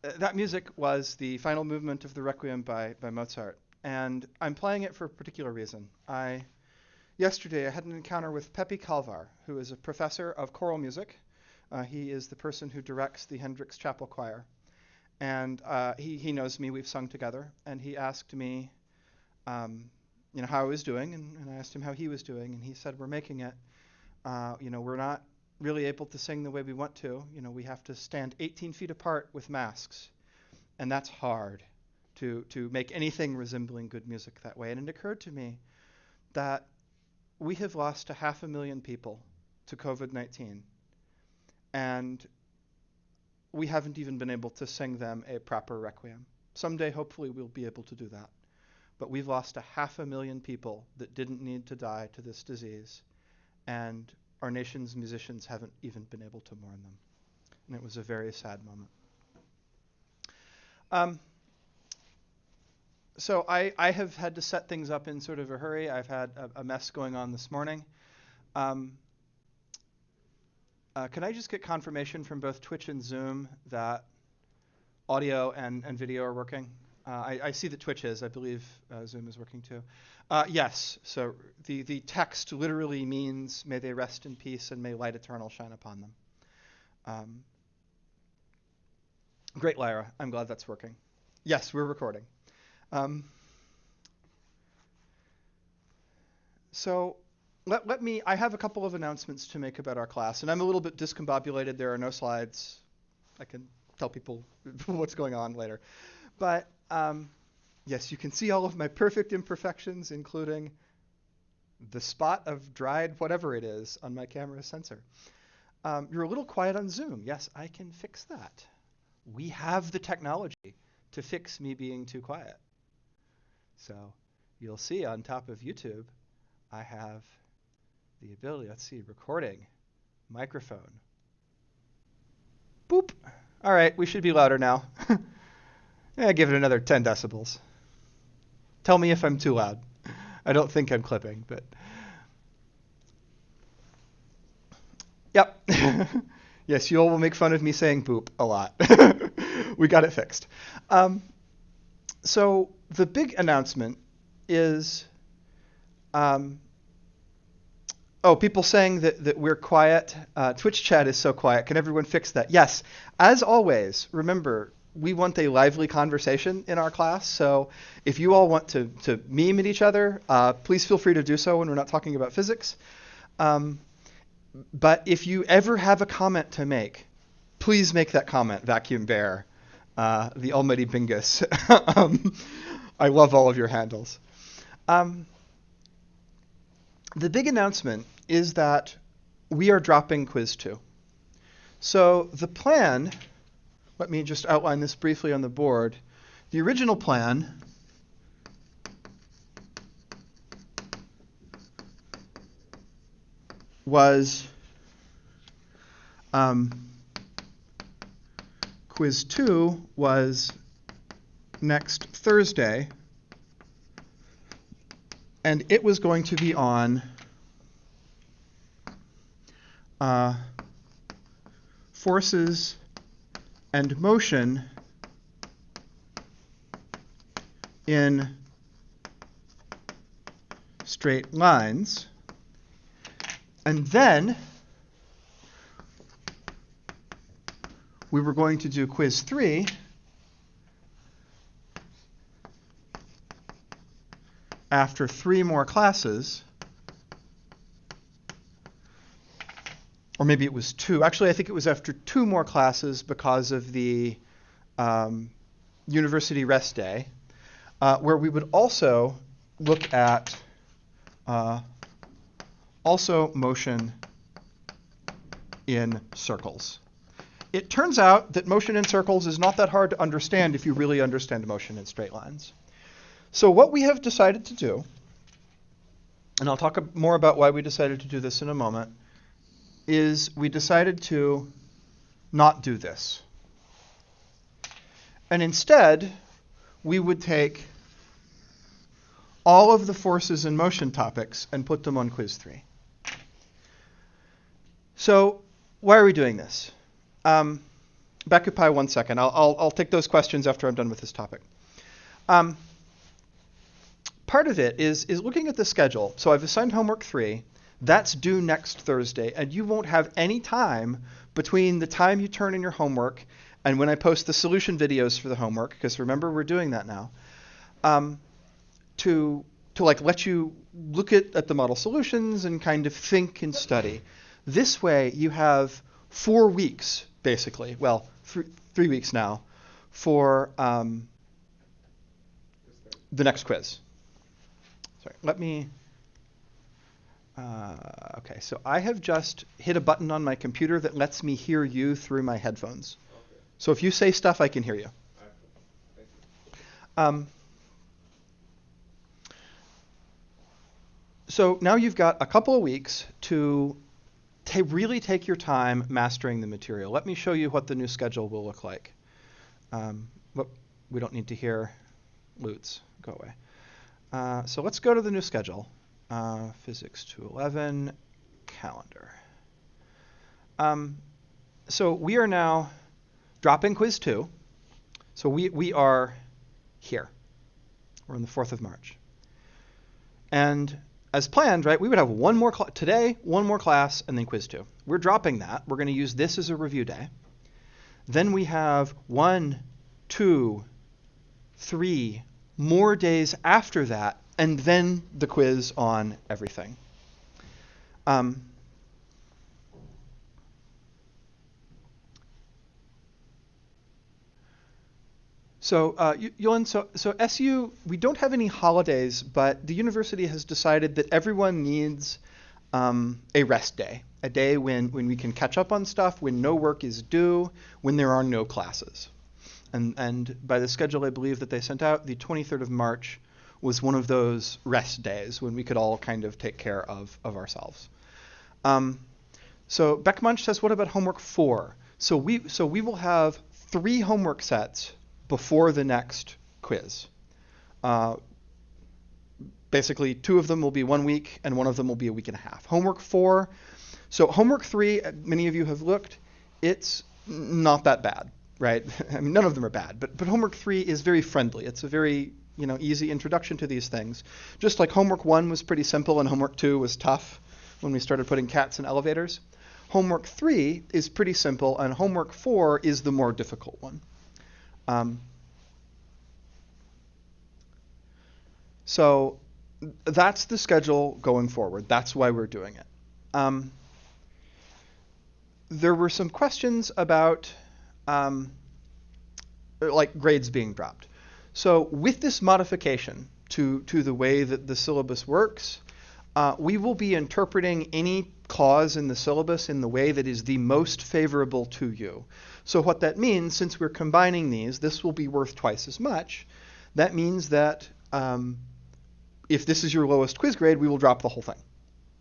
that music was the final movement of the Requiem by Mozart, and I'm playing it for a particular reason. Yesterday I had an encounter with Pepe Calvar, who is a professor of choral music. He is the person who directs the Hendricks Chapel Choir, and he knows me. We've sung together, and he asked me, how I was doing, and I asked him how he was doing, and he said, "We're making it. We're not really able to sing the way we want to. We have to stand 18 feet apart with masks, and that's hard to make anything resembling good music that way." And it occurred to me that we have lost 500,000 people to COVID-19, and we haven't even been able to sing them a proper requiem. Someday, hopefully, we'll be able to do that. But we've lost 500,000 people that didn't need to die to this disease, and our nation's musicians haven't even been able to mourn them. And it was a very sad moment. So I have had to set things up in sort of a hurry. I've had a mess going on this morning. Can I just get confirmation from both Twitch and Zoom that audio and video are working? I see that Twitch is. I believe Zoom is working too. Yes. So the text literally means, "May they rest in peace and may light eternal shine upon them." Great, Lyra. I'm glad that's working. Yes, we're recording. So I have a couple of announcements to make about our class, and I'm a little bit discombobulated. There are no slides. I can tell people what's going on later. But yes, you can see all of my perfect imperfections, including the spot of dried whatever it is on my camera sensor. You're a little quiet on Zoom. Yes, I can fix that. We have the technology to fix me being too quiet. So you'll see on top of YouTube, I have the ability, let's see, recording, microphone. Boop. All right, we should be louder now. Give it another 10 decibels. Tell me if I'm too loud. I don't think I'm clipping, but... Yep. Yes, you all will make fun of me saying boop a lot. We got it fixed. So the big announcement is... people saying that we're quiet. Twitch chat is so quiet. Can everyone fix that? Yes. As always, remember, we want a lively conversation in our class. So if you all want to meme at each other, please feel free to do so when we're not talking about physics. But if you ever have a comment to make, please make that comment, Vacuum Bear, the almighty Bingus. I love all of your handles. The big announcement is that we are dropping Quiz 2. So the plan, let me just outline this briefly on the board. The original plan was Quiz 2 was next Thursday, and it was going to be on forces and motion in straight lines. And then we were going to do quiz 3 after 3 more classes. Or maybe it was 2. Actually, I think it was after 2 more classes because of the university rest day, where we would also look at also motion in circles. It turns out that motion in circles is not that hard to understand if you really understand motion in straight lines. So what we have decided to do, and I'll talk more about why we decided to do this in a moment, is we decided to not do this. And instead, we would take all of the forces and motion topics and put them on quiz 3. So why are we doing this? occupy 1 second. I'll take those questions after I'm done with this topic. Um, Part of it is looking at the schedule. So I've assigned homework 3. That's due next Thursday, and you won't have any time between the time you turn in your homework and when I post the solution videos for the homework, because remember we're doing that now, to like let you look at the model solutions and kind of think and study. This way you have 4 weeks, basically, well, 3 weeks now, for the next quiz. Sorry, let me, okay, so I have just hit a button on my computer that lets me hear you through my headphones. Okay. So if you say stuff, I can hear you. So now you've got a couple of weeks to really take your time mastering the material. Let me show you what the new schedule will look like. We don't need to hear Lutz. Go away. So let's go to the new schedule. Physics 211, calendar. So we are now dropping quiz 2. So we are here. We're on the 4th of March. And as planned, right, we would have one more today, one more class, and then quiz 2. We're dropping that. We're going to use this as a review day. Then we have 1, 2, 3 more days after that, and then the quiz on everything. So SU, we don't have any holidays, but the university has decided that everyone needs a rest day, a day when we can catch up on stuff, when no work is due, when there are no classes. And by the schedule I believe that they sent out, the 23rd of March was one of those rest days when we could all kind of take care of ourselves. So Beckmunch says, what about homework 4? So we will have 3 homework sets before the next quiz. Basically, 2 of them will be 1 week, and 1 of them will be a week and a half. Homework 4, so homework 3, many of you have looked, it's not that bad, right? I mean, none of them are bad, but homework 3 is very friendly. It's a very easy introduction to these things. Just like homework 1 was pretty simple and homework 2 was tough when we started putting cats in elevators. Homework 3 is pretty simple, and homework 4 is the more difficult one. So that's the schedule going forward. That's why we're doing it. There were some questions about like grades being dropped. So with this modification to the way that the syllabus works, we will be interpreting any clause in the syllabus in the way that is the most favorable to you. So what that means, since we're combining these, this will be worth twice as much. That means that if this is your lowest quiz grade, we will drop the whole thing,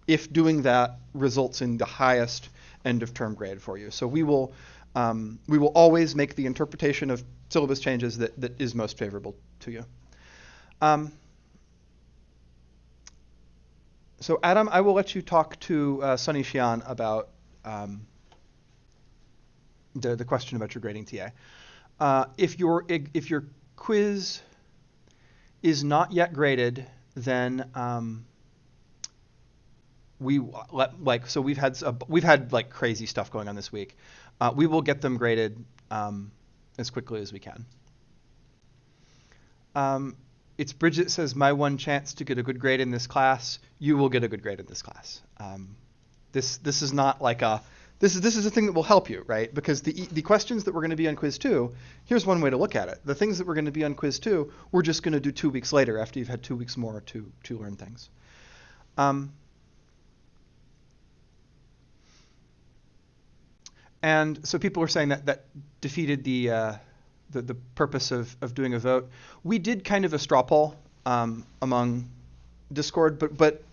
if doing that results in the highest end of term grade for you. So we will always make the interpretation of syllabus changes that is most favorable to you. So Adam, I will let you talk to Sunny Xian about the question about your grading TA. If your quiz is not yet graded, then we've had like crazy stuff going on this week. We will get them graded as quickly as we can. It's Bridget says, my one chance to get a good grade in this class. You will get a good grade in this class. This is not like this is a thing that will help you, right? Because the questions that we're going to be on quiz 2, here's one way to look at it. The things that we're going to be on quiz 2, we're just going to do 2 weeks later after you've had 2 weeks more to learn things. And so people were saying that defeated the purpose of doing a vote. We did kind of a straw poll among Discord, but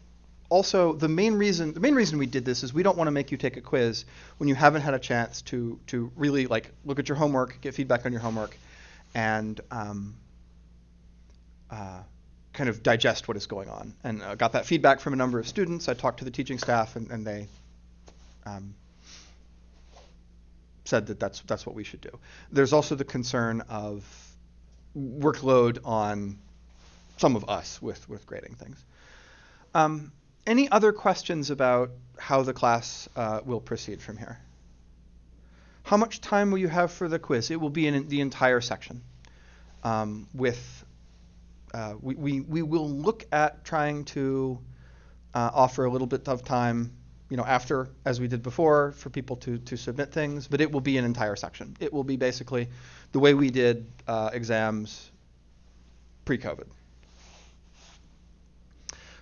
also the main reason we did this is we don't want to make you take a quiz when you haven't had a chance to really like look at your homework, get feedback on your homework, and kind of digest what is going on. And got that feedback from a number of students. I talked to the teaching staff, and they said that that's what we should do. There's also the concern of workload on some of us with grading things. Any other questions about how the class will proceed from here? How much time will you have for the quiz? It will be in the entire section. We will look at trying to offer a little bit of time, after, as we did before, for people to submit things, but it will be an entire section. It will be basically the way we did exams pre-COVID.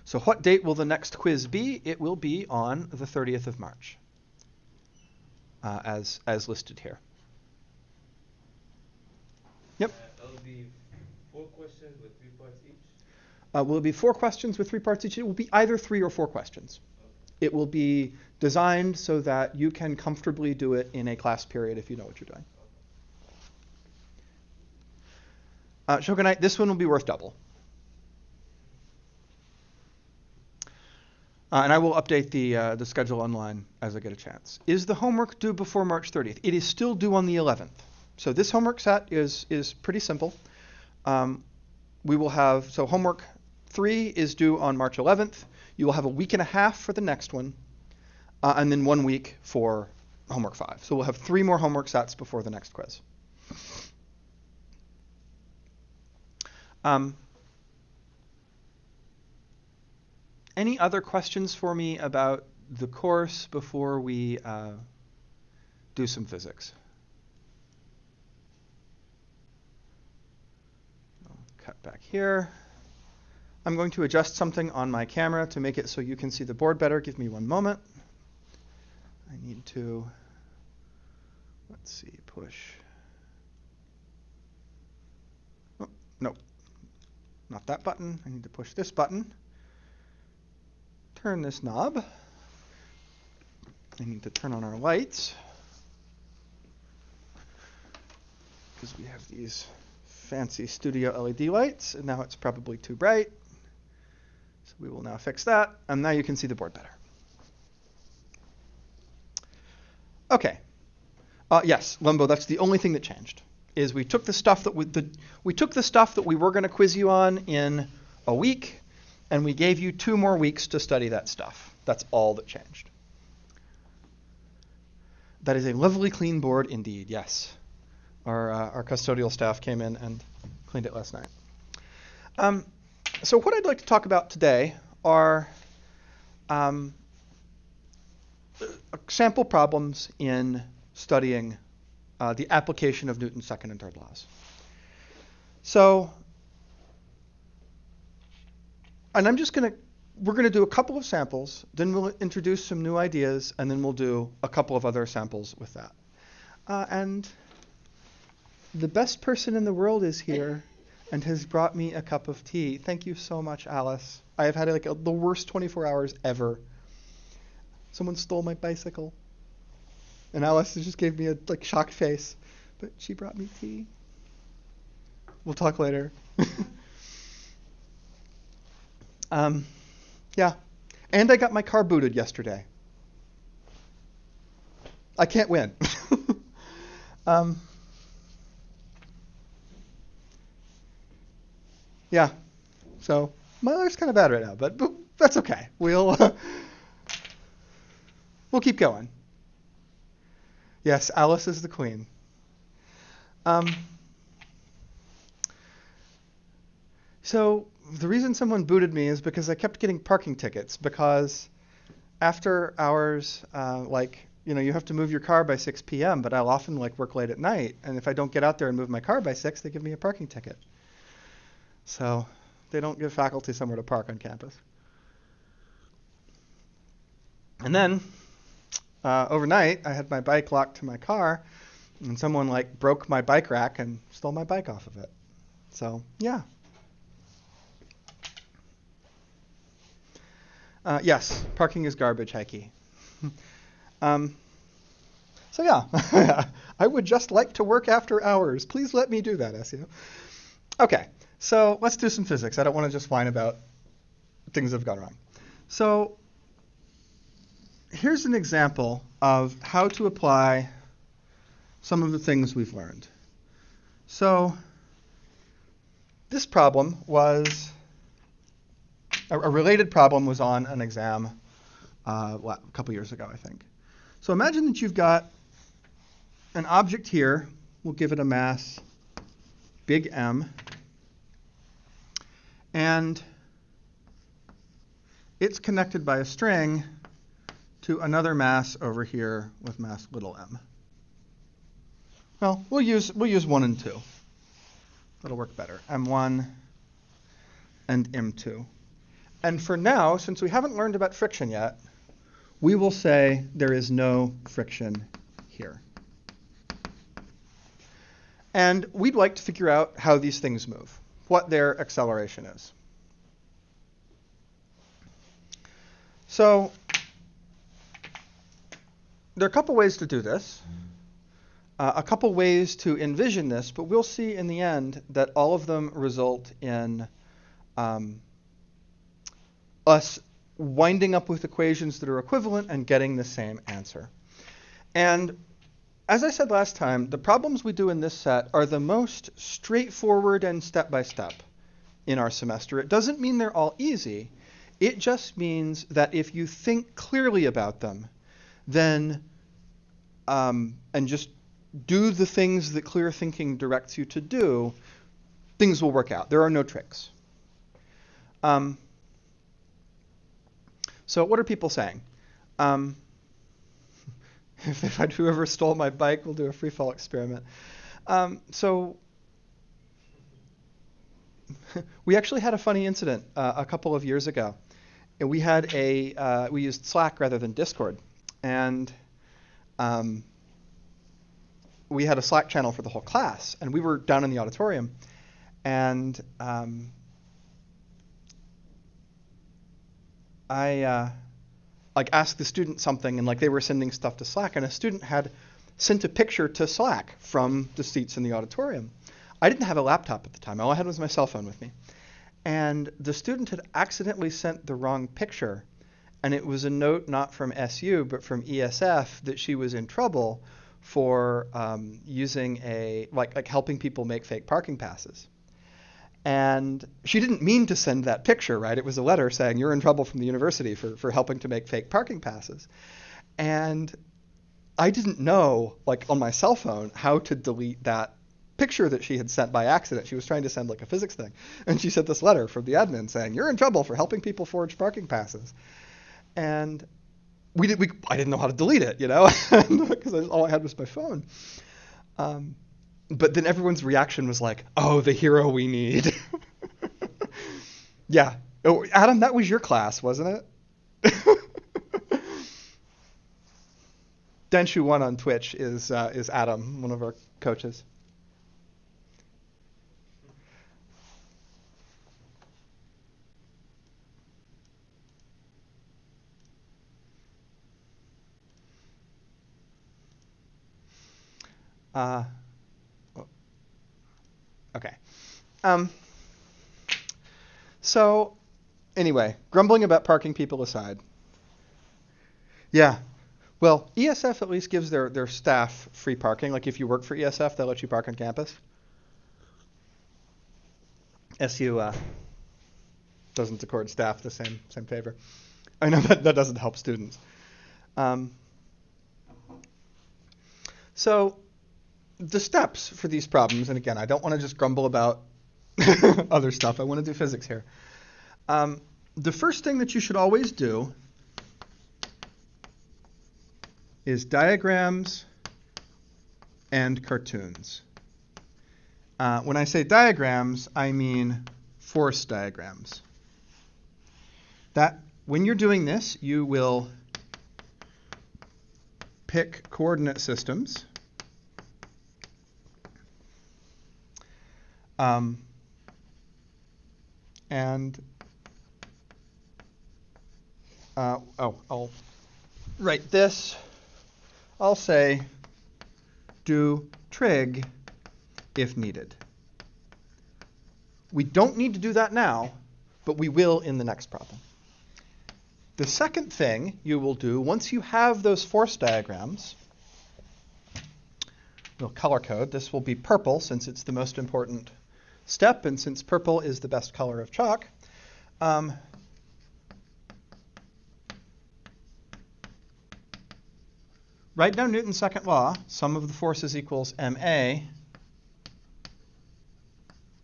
So what date will the next quiz be? It will be on the 30th of March, as listed here. Yep. That'll be 4 questions with 3 parts each? Will it be 4 questions with 3 parts each? It will be either 3 or 4 questions. Okay. It will be designed so that you can comfortably do it in a class period if you know what you're doing. Shogunite, this one will be worth double. And I will update the schedule online as I get a chance. Is the homework due before March 30th? It is still due on the 11th. So this homework set is pretty simple. We will have, so homework 3 is due on March 11th. You will have a week and a half for the next one, and then 1 week for homework 5. So we'll have 3 more homework sets before the next quiz. Any other questions for me about the course before we do some physics? I'll cut back here. I'm going to adjust something on my camera to make it so you can see the board better. Give me 1 moment. I need to, let's see, push. Oh, no, not that button. I need to push this button. Turn this knob. I need to turn on our lights because we have these fancy studio LED lights, and now it's probably too bright. So we will now fix that, and now you can see the board better. Okay. Yes, Lembo, that's the only thing that changed. Is we took the stuff that we were going to quiz you on in a week, and we gave you 2 more weeks to study that stuff. That's all that changed. That is a lovely clean board indeed, yes. Our custodial staff came in and cleaned it last night. So what I'd like to talk about today are sample problems in studying the application of Newton's second and third laws. So, and we're going to do a couple of samples, then we'll introduce some new ideas, and then we'll do a couple of other samples with that. And the best person in the world is here and has brought me a cup of tea. Thank you so much, Alice. I have had the worst 24 hours ever. Someone stole my bicycle. And Alice just gave me a shocked face. But she brought me tea. We'll talk later. Yeah. And I got my car booted yesterday. I can't win. Yeah. So my life's kind of bad right now, but that's okay. We'll keep going. Yes, Alice is the queen. So the reason someone booted me is because I kept getting parking tickets, because after hours, you have to move your car by 6 p.m., but I'll often work late at night, and if I don't get out there and move my car by 6, they give me a parking ticket. So they don't give faculty somewhere to park on campus. And then overnight, I had my bike locked to my car, and someone broke my bike rack and stole my bike off of it. So yeah. Yes, parking is garbage, Heike. So yeah, I would just like to work after hours. Please let me do that, SEO. Okay, so let's do some physics. I don't want to just whine about things that have gone wrong. So here's an example of how to apply some of the things we've learned. So this problem was, a related problem was on an exam a couple years ago, I think. So imagine that you've got an object here. We'll give it a mass big M. And it's connected by a string to another mass over here with mass little m. Well, we'll use 1 and 2. That'll work better. M1 and M2. And for now, since we haven't learned about friction yet, we will say there is no friction here. And we'd like to figure out how these things move, what their acceleration is. So there are a couple ways to do this, a couple ways to envision this, but we'll see in the end that all of them result in us winding up with equations that are equivalent and getting the same answer. And as I said last time, the problems we do in this set are the most straightforward and step-by-step in our semester. It doesn't mean they're all easy. It just means that if you think clearly about them, then and just do the things that clear thinking directs you to do, things will work out. There are no tricks. So what are people saying? If whoever stole my bike, we'll do a free fall experiment. So we actually had a funny incident a couple of years ago. And we had we used Slack rather than Discord. And we had a Slack channel for the whole class. And we were down in the auditorium. And I asked the student something, and they were sending stuff to Slack, and a student had sent a picture to Slack from the seats in the auditorium. I didn't have a laptop at the time. All I had was my cell phone with me. And the student had accidentally sent the wrong picture, and it was a note not from SU, but from ESF that she was in trouble for using helping people make fake parking passes. And she didn't mean to send that picture, right? It was a letter saying, you're in trouble from the university for helping to make fake parking passes. And I didn't know, on my cell phone, how to delete that picture that she had sent by accident. She was trying to send a physics thing. And she sent this letter from the admin saying, you're in trouble for helping people forge parking passes. And I didn't know how to delete it, because all I had was my phone. But then everyone's reaction was like, oh, the hero we need. Yeah. Oh, Adam, that was your class, wasn't it? Denshu1 on Twitch is Adam, one of our coaches. Okay. So anyway, grumbling about parking people aside. Yeah. Well, ESF at least gives their staff free parking. If you work for ESF, they'll let you park on campus. SU doesn't accord staff the same favor. I know that doesn't help students. So the steps for these problems, and again, I don't want to just grumble about other stuff. I want to do physics here. The first thing that you should always do is diagrams and cartoons. When I say diagrams, I mean force diagrams. That when you're doing this, you will pick coordinate systems. I'll write this. I'll say do trig if needed. We don't need to do that now, but we will in the next problem. The second thing you will do, once you have those force diagrams, little color code. This will be purple since it's the most important step, and since purple is the best color of chalk. Write down Newton's second law. Sum of the forces equals ma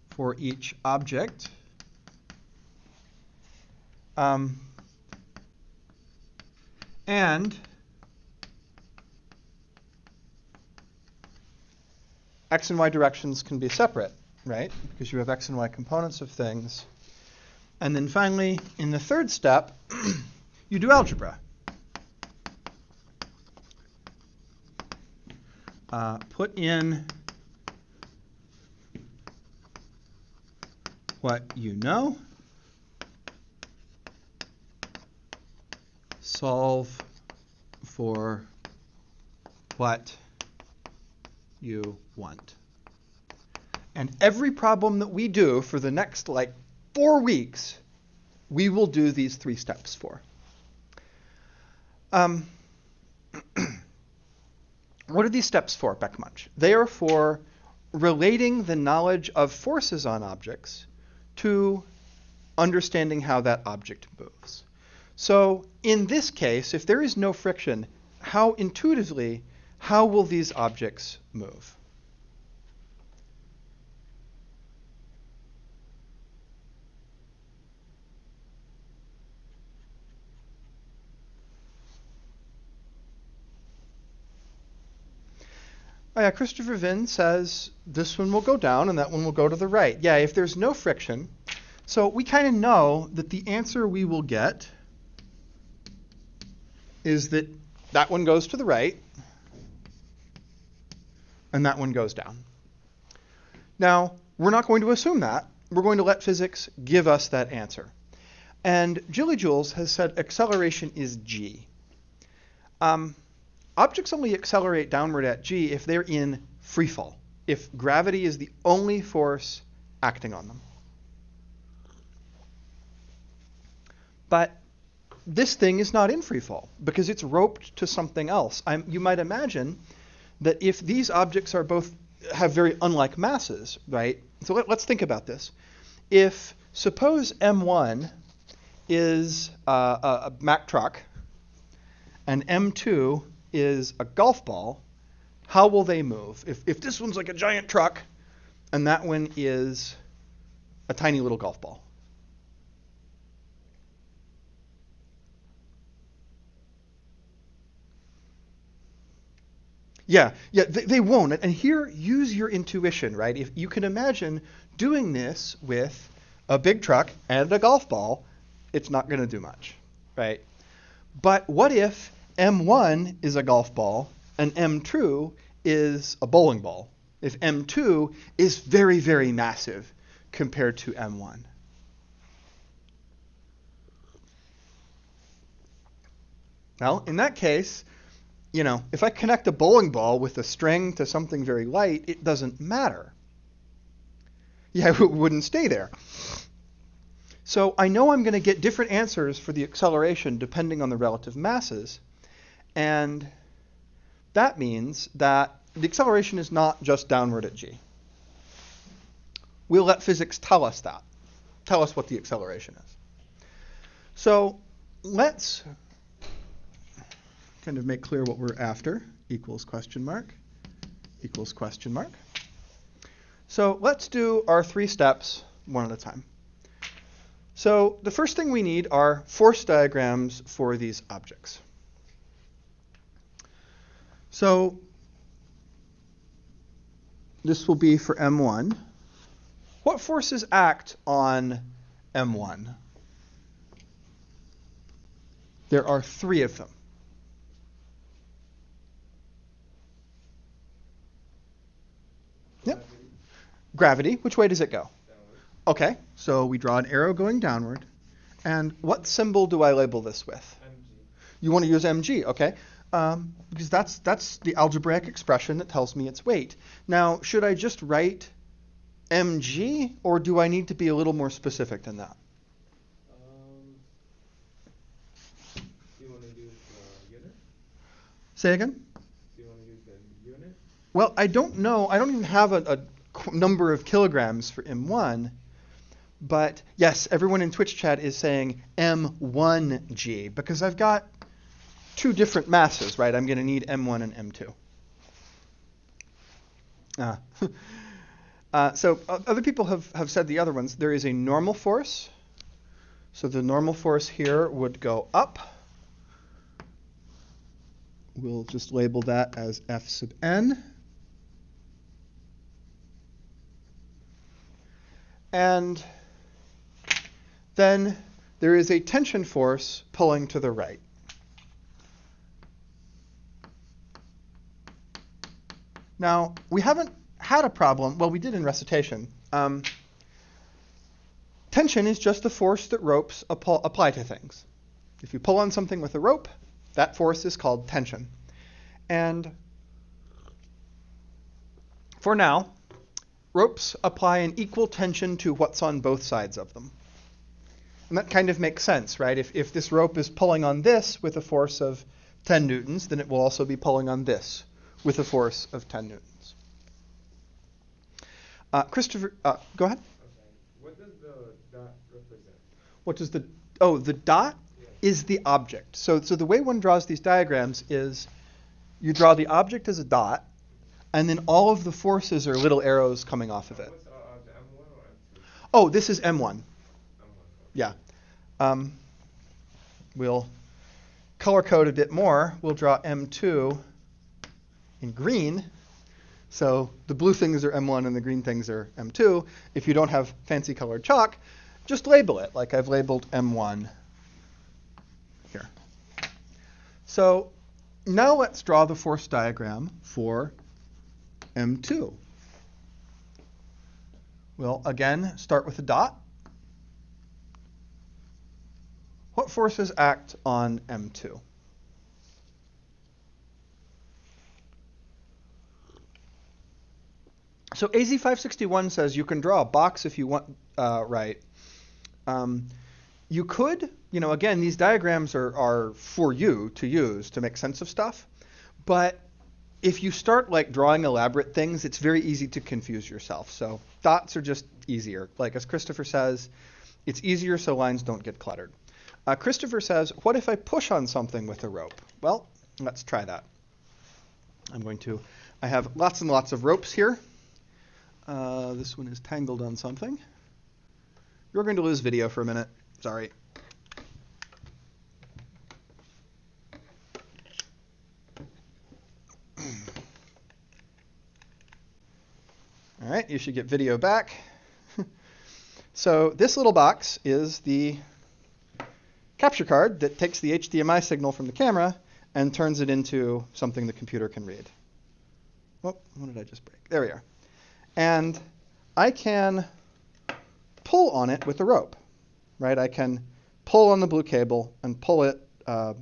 for each object. And x and y directions can be separate, right? Because you have x and y components of things. And then finally, in the third step, you do algebra. Put in what you know. Solve for what you want. And every problem that we do for the next 4 weeks, we will do these 3 steps for. What are these steps for, Beckmunch? They are for relating the knowledge of forces on objects to understanding how that object moves. So in this case, if there is no friction, how will these objects move? Oh yeah, Christopher Vinn says this one will go down and that one will go to the right. Yeah, if there's no friction. So we kind of know that the answer we will get is that that one goes to the right and that one goes down. Now, we're not going to assume that. We're going to let physics give us that answer. And Jilly Jules has said acceleration is g. Objects only accelerate downward at g if they're in free fall, if gravity is the only force acting on them. But this thing is not in free fall because it's roped to something else. You might imagine that if these objects are both have very unlike masses, right? So let's think about this. If suppose M1 is a Mack truck and M2 is a golf ball, how will they move? If this one's like a giant truck and that one is a tiny little golf ball. Yeah, they won't. And here, use your intuition, right? If you can imagine doing this with a big truck and a golf ball, it's not going to do much, right? But what if M1 is a golf ball and M2 is a bowling ball? If M2 is very, very massive compared to M1. Well, in that case, if I connect a bowling ball with a string to something very light, it doesn't matter. Yeah, it wouldn't stay there. So I know I'm going to get different answers for the acceleration depending on the relative masses. And that means that the acceleration is not just downward at g. We'll let physics tell us that. Tell us what the acceleration is. So let's kind of make clear what we're after. Equals question mark. Equals question mark. So let's do our 3 steps one at a time. So the first thing we need are force diagrams for these objects. So this will be for M1. What forces act on M1? There are 3 of them. Yep. Gravity. Which way does it go? Downward. Okay, so we draw an arrow going downward. And what symbol do I label this with? Mg. You want to use mg, okay? Because that's the algebraic expression that tells me its weight. Now, should I just write mg, or do I need to be a little more specific than that? Do you want to use unit? Say again? Do you want to use the unit? Well, I don't know. I don't even have a number of kilograms for M1. But yes, everyone in Twitch chat is saying M1G because I've got two different masses, right? I'm going to need M1 and M2. So other people have said the other ones. There is a normal force. So the normal force here would go up. We'll just label that as F sub n. And then there is a tension force pulling to the right. Now, we haven't had a problem. Well, we did in recitation. Tension is just the force that ropes apply to things. If you pull on something with a rope, that force is called tension. And for now, ropes apply an equal tension to what's on both sides of them. And that kind of makes sense, right? If this rope is pulling on this with a force of 10 newtons, then it will also be pulling on this with a force of 10 newtons. Christopher, go ahead. Okay. What does the dot represent? What does the dot is the object. So the way one draws these diagrams is you draw the object as a dot, and then all of the forces are little arrows coming off of it. What's the M1 or M2? Oh, this is M1. M1. Okay. Yeah. We'll color code a bit more. We'll draw M2 in green. So the blue things are M1 and the green things are M2. If you don't have fancy colored chalk, just label it like I've labeled M1 here. So now let's draw the force diagram for M2. We'll again start with a dot. What forces act on M2? So AZ561 says you can draw a box if you want, right. You could, again, these diagrams are for you to use to make sense of stuff. But if you start drawing elaborate things, it's very easy to confuse yourself. So dots are just easier. Like as Christopher says, it's easier so lines don't get cluttered. Christopher says, what if I push on something with a rope? Well, let's try that. I have lots and lots of ropes here. This one is tangled on something. You're going to lose video for a minute. Sorry. All right, you should get video back. So this little box is the capture card that takes the HDMI signal from the camera and turns it into something the computer can read. Oh, what did I just break? There we are. And I can pull on it with a rope, right? I can pull on the blue cable and pull it to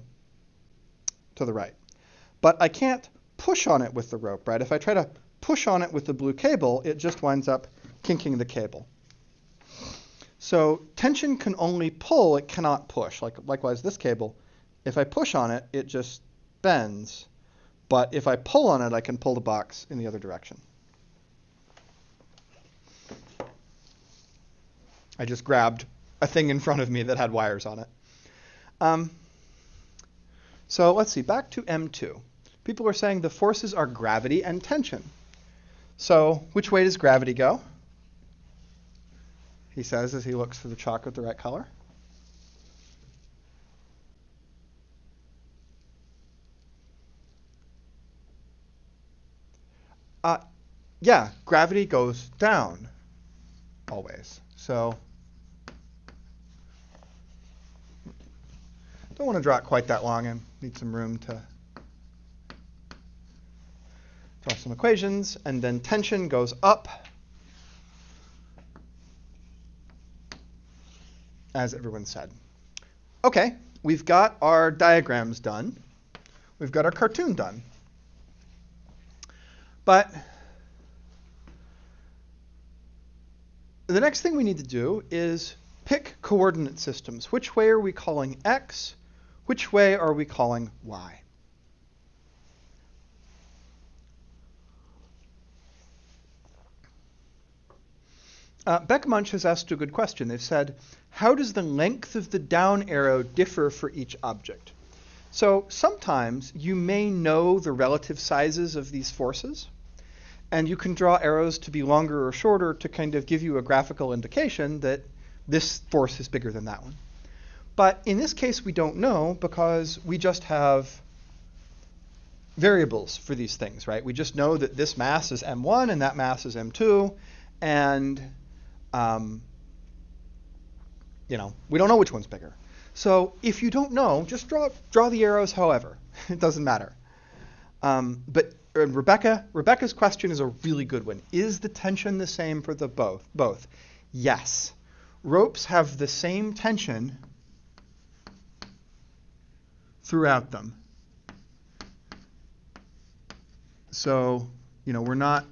the right. But I can't push on it with the rope, right? If I try to push on it with the blue cable, it just winds up kinking the cable. So tension can only pull, it cannot push. Likewise, this cable, if I push on it, it just bends. But if I pull on it, I can pull the box in the other direction. I just grabbed a thing in front of me that had wires on it. So let's see, back to M2. People are saying the forces are gravity and tension. So which way does gravity go? He says as he looks for the chalk with the right color. Yeah, gravity goes down always. So don't want to draw it quite that long. I need some room to draw some equations. And then tension goes up, as everyone said. Okay, we've got our diagrams done. We've got our cartoon done. But the next thing we need to do is pick coordinate systems. Which way are we calling x? Which way are we calling y? Beckmunch has asked a good question. They've said, how does the length of the down arrow differ for each object? So sometimes you may know the relative sizes of these forces, and you can draw arrows to be longer or shorter to kind of give you a graphical indication that this force is bigger than that one. But in this case, we don't know because we just have variables for these things, right? We just know that this mass is m1 and that mass is m2, and we don't know which one's bigger. So if you don't know, just draw the arrows however. It doesn't matter. But Rebecca's question is a really good one. Is the tension the same for the both? Yes. Ropes have the same tension throughout them. So, we're not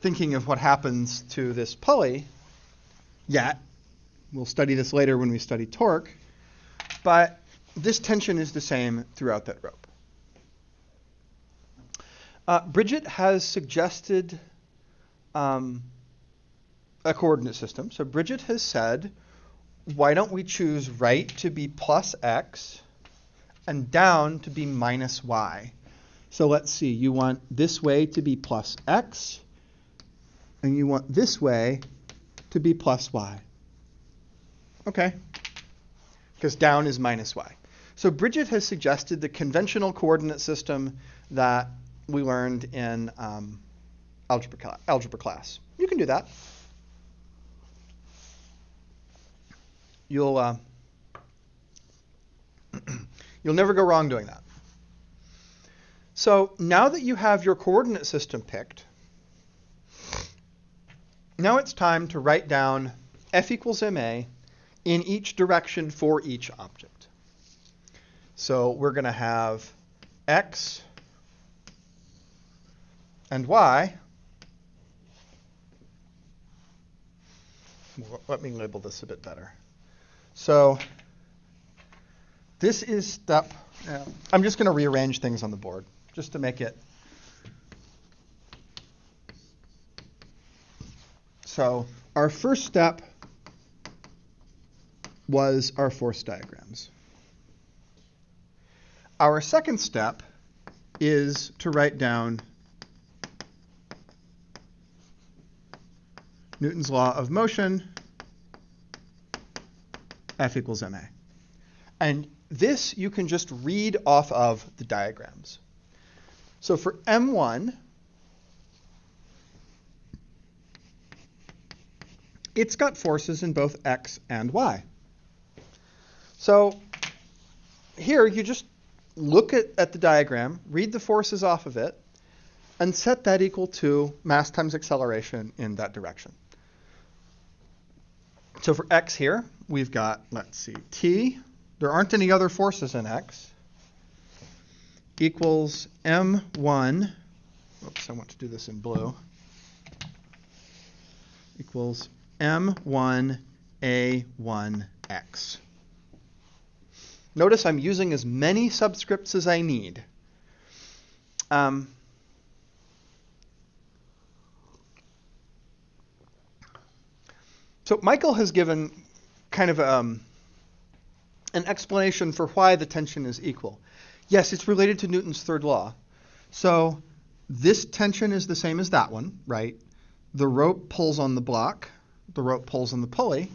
thinking of what happens to this pulley yet. We'll study this later when we study torque. But this tension is the same throughout that rope. Bridget has suggested a coordinate system. So Bridget has said, why don't we choose right to be plus x and down to be minus y? So let's see, you want this way to be plus x, and you want this way to be plus y. Okay, because down is minus y. So Bridget has suggested the conventional coordinate system that we learned in algebra class. You can do that. You'll never go wrong doing that. So now that you have your coordinate system picked, now it's time to write down f equals ma in each direction for each object. So we're going to have x and y. Let me label this a bit better. So this is step, I'm just going to rearrange things on the board just to make it. So our first step was our force diagrams. Our second step is to write down Newton's law of motion, F equals ma. And this you can just read off of the diagrams. So for M1, it's got forces in both x and y. So here you just look at the diagram, read the forces off of it, and set that equal to mass times acceleration in that direction. So for x here, we've got, let's see, t. There aren't any other forces in x. Equals m1. Oops, I want to do this in blue. Equals m1 a1x. Notice I'm using as many subscripts as I need. So Michael has given kind of an explanation for why the tension is equal. Yes, it's related to Newton's third law. So this tension is the same as that one, right? The rope pulls on the block. The rope pulls on the pulley.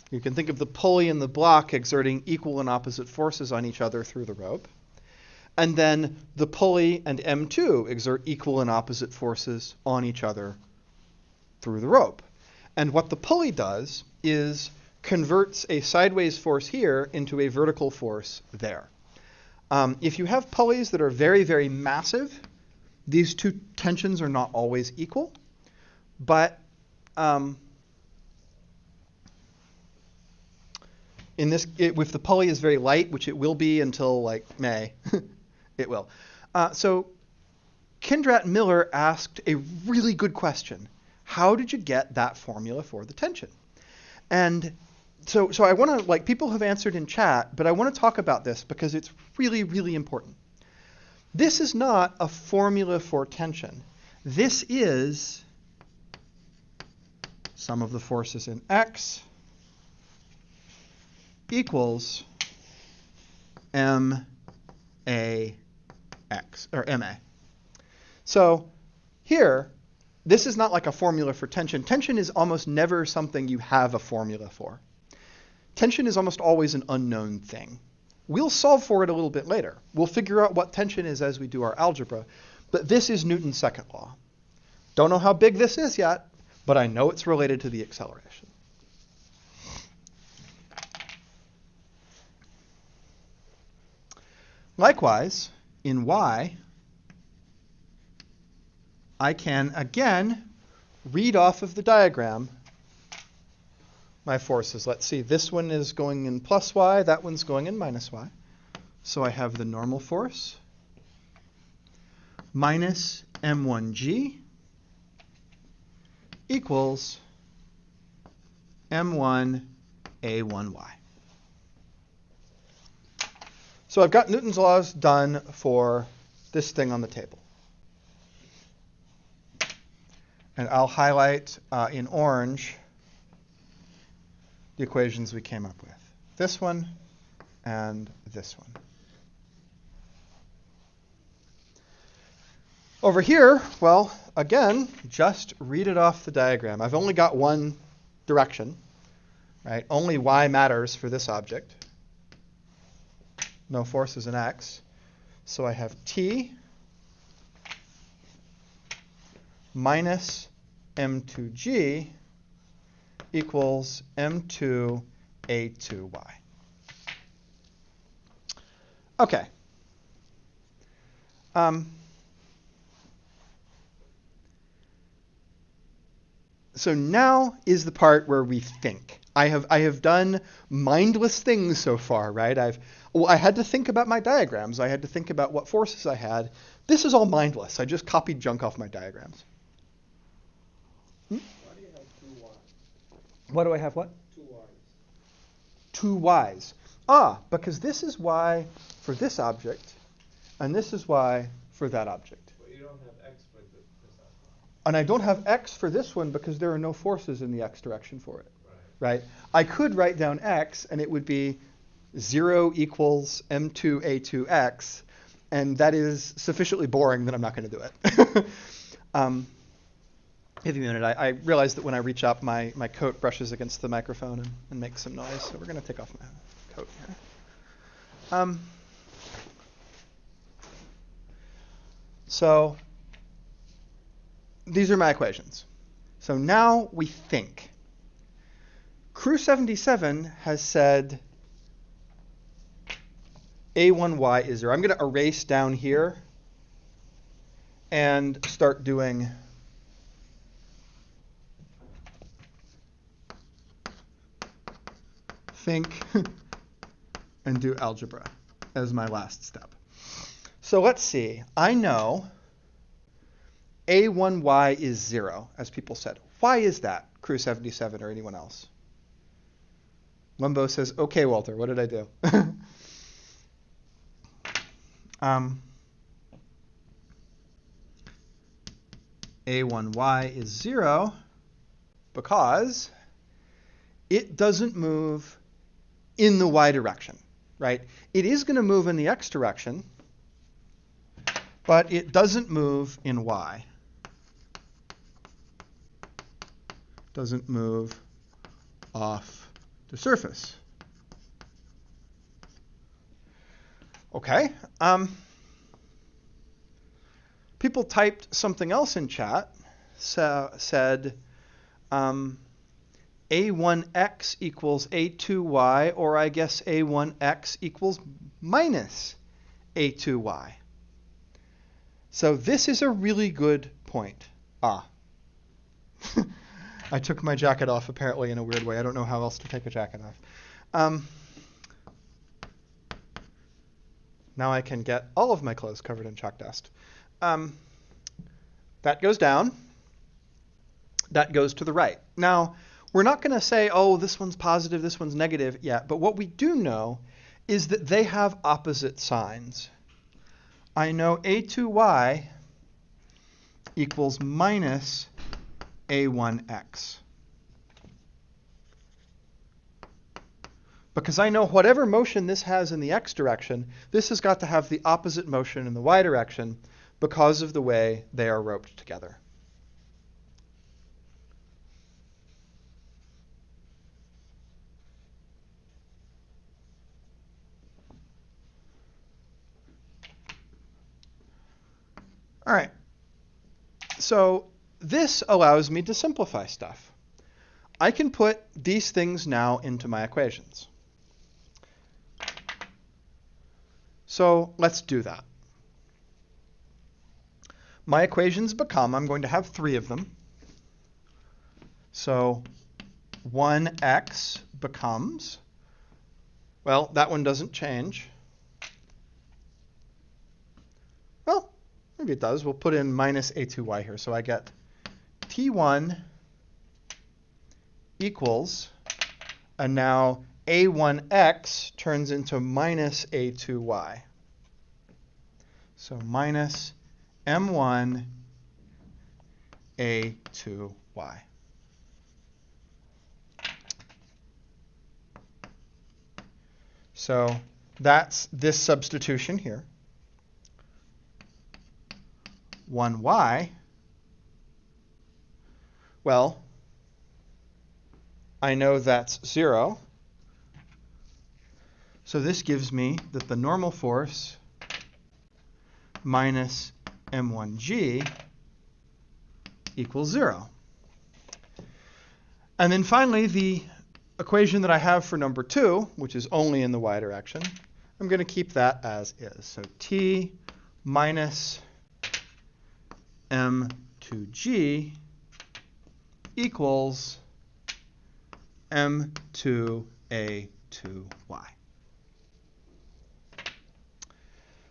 You can think of the pulley and the block exerting equal and opposite forces on each other through the rope. And then the pulley and M2 exert equal and opposite forces on each other through the rope. And what the pulley does is converts a sideways force here into a vertical force there. If you have pulleys that are very, very massive, these two tensions are not always equal. But if the pulley is very light, which it will be until like May, it will. So Kindrat Miller asked a really good question. How did you get that formula for the tension? And so I want to, people have answered in chat, but I want to talk about this because it's really, really important. This is not a formula for tension. This is sum of the forces in X equals MAX, or MA. So here, this is not like a formula for tension. Tension is almost never something you have a formula for. Tension is almost always an unknown thing. We'll solve for it a little bit later. We'll figure out what tension is as we do our algebra. But this is Newton's second law. Don't know how big this is yet, but I know it's related to the acceleration. Likewise, in y, I can, again, read off of the diagram my forces. Let's see, this one is going in plus y, that one's going in minus y. So I have the normal force minus m1g equals m1a1y. So I've got Newton's laws done for this thing on the table. And I'll highlight in orange the equations we came up with. This one and this one. Over here, well, again, just read it off the diagram. I've only got one direction, right? Only y matters for this object. No forces in x. So I have t minus m2g equals m2a2y. Okay. So now is the part where we think. I have done mindless things so far, right? I had to think about my diagrams. I had to think about what forces I had. This is all mindless. I just copied junk off my diagrams. Why do you have two y's? What do I have what? Two y's. Two y's. Ah, because this is y for this object, and this is y for that object. But you don't have x for this object. And I don't have x for this one because there are no forces in the x direction for it. Right? I could write down x, and it would be 0 equals m2a2x, and that is sufficiently boring that I'm not going to do it. Give me a minute. I realize that when I reach up, my coat brushes against the microphone and makes some noise, so we're going to take off my coat here. So these are my equations. So now we think. Crew 77 has said a1y is 0. I'm going to erase down here and start doing think and do algebra as my last step. So let's see. I know a1y is 0, as people said. Why is that, Crew 77 or anyone else? Limbo says, okay, Walter, what did I do? a1y is 0 because it doesn't move in the y direction, right? It is going to move in the x direction, but it doesn't move in y. Doesn't move off the surface. Okay. People typed something else in chat. Said a1x equals a2y, or I guess a1x equals minus a2y. So this is a really good point. I took my jacket off apparently in a weird way. I don't know how else to take a jacket off. Now I can get all of my clothes covered in chalk dust. That goes down. That goes to the right. Now, we're not going to say, oh, this one's positive, this one's negative yet. But what we do know is that they have opposite signs. I know a2y equals minus a1x. because I know whatever motion this has in the x direction, this has got to have the opposite motion in the y direction because of the way they are roped together. All right. So this allows me to simplify stuff. I can put these things now into my equations. So let's do that. My equations become, I'm going to have 3 of them. So 1x becomes, well, that one doesn't change. Well, maybe it does. We'll put in minus a2y here. So I get t1 equals, and now a1x turns into minus a2y. So minus m1 a2y. So that's this substitution here. 1y, well, I know that's 0. So this gives me that the normal force minus m1g equals 0. And then finally, the equation that I have for number 2, which is only in the y direction, I'm going to keep that as is. So t minus m2g equals m2a2y.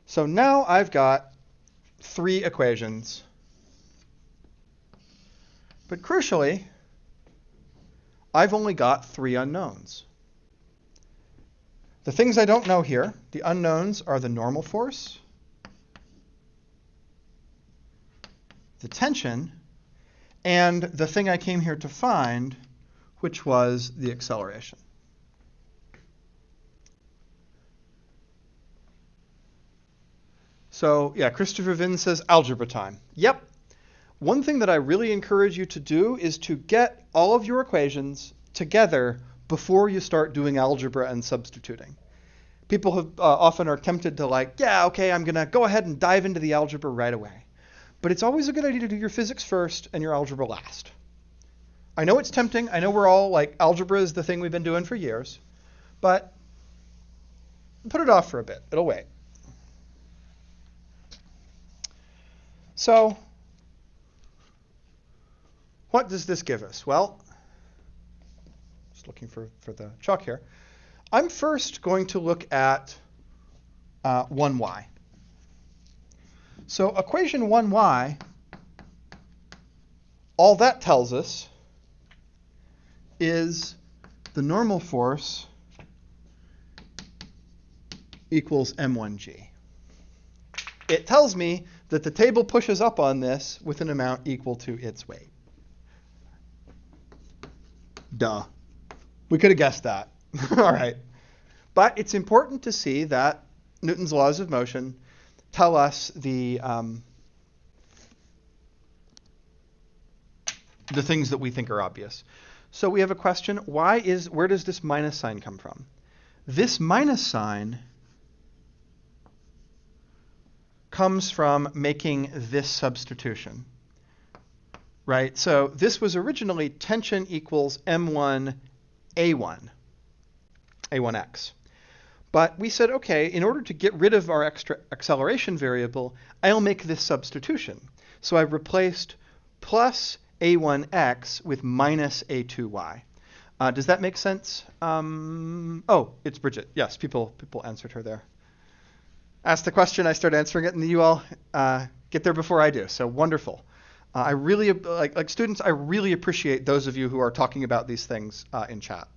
So now I've got 3 equations. But crucially, I've only got 3 unknowns. The things I don't know here, the unknowns are the normal force, the tension, and the thing I came here to find, which was the acceleration. So yeah, Christopher Vinn says algebra time. Yep. One thing that I really encourage you to do is to get all of your equations together before you start doing algebra and substituting. People have, often are tempted to yeah, okay, I'm going to go ahead and dive into the algebra right away. But it's always a good idea to do your physics first and your algebra last. I know it's tempting. I know we're all algebra is the thing we've been doing for years. But put it off for a bit. It'll wait. So what does this give us? Well, just looking for the chalk here. I'm first going to look at 1y. So equation 1y, all that tells us is the normal force equals m1g. It tells me that the table pushes up on this with an amount equal to its weight. Duh. We could have guessed that. All right. But it's important to see that Newton's laws of motion tell us the things that we think are obvious. So we have a question, where does this minus sign come from? This minus sign comes from making this substitution, right? So this was originally tension equals m1 a1x. But we said, okay, in order to get rid of our extra acceleration variable, I'll make this substitution. So I've replaced plus a1x with minus a2y. Does that make sense? Oh, it's Bridget. Yes, people answered her there. Ask the question, I start answering it, and you all get there before I do. So wonderful. I really, like students, I really appreciate those of you who are talking about these things in chat.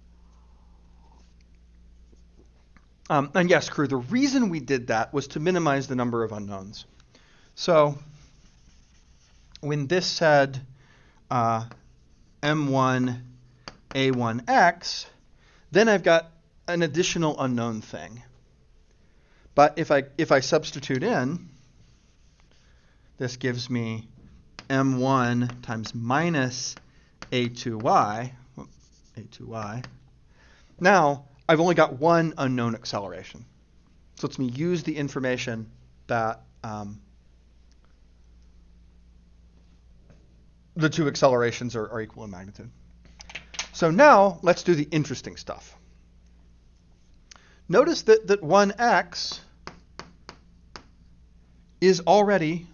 And yes, crew, the reason we did that was to minimize the number of unknowns. So when this said m1 a1x, then I've got an additional unknown thing. But if I substitute in, this gives me m1 times minus a2y. Now, I've only got one unknown acceleration. So it's me use the information that the two accelerations are equal in magnitude. So now, let's do the interesting stuff. Notice that 1x is already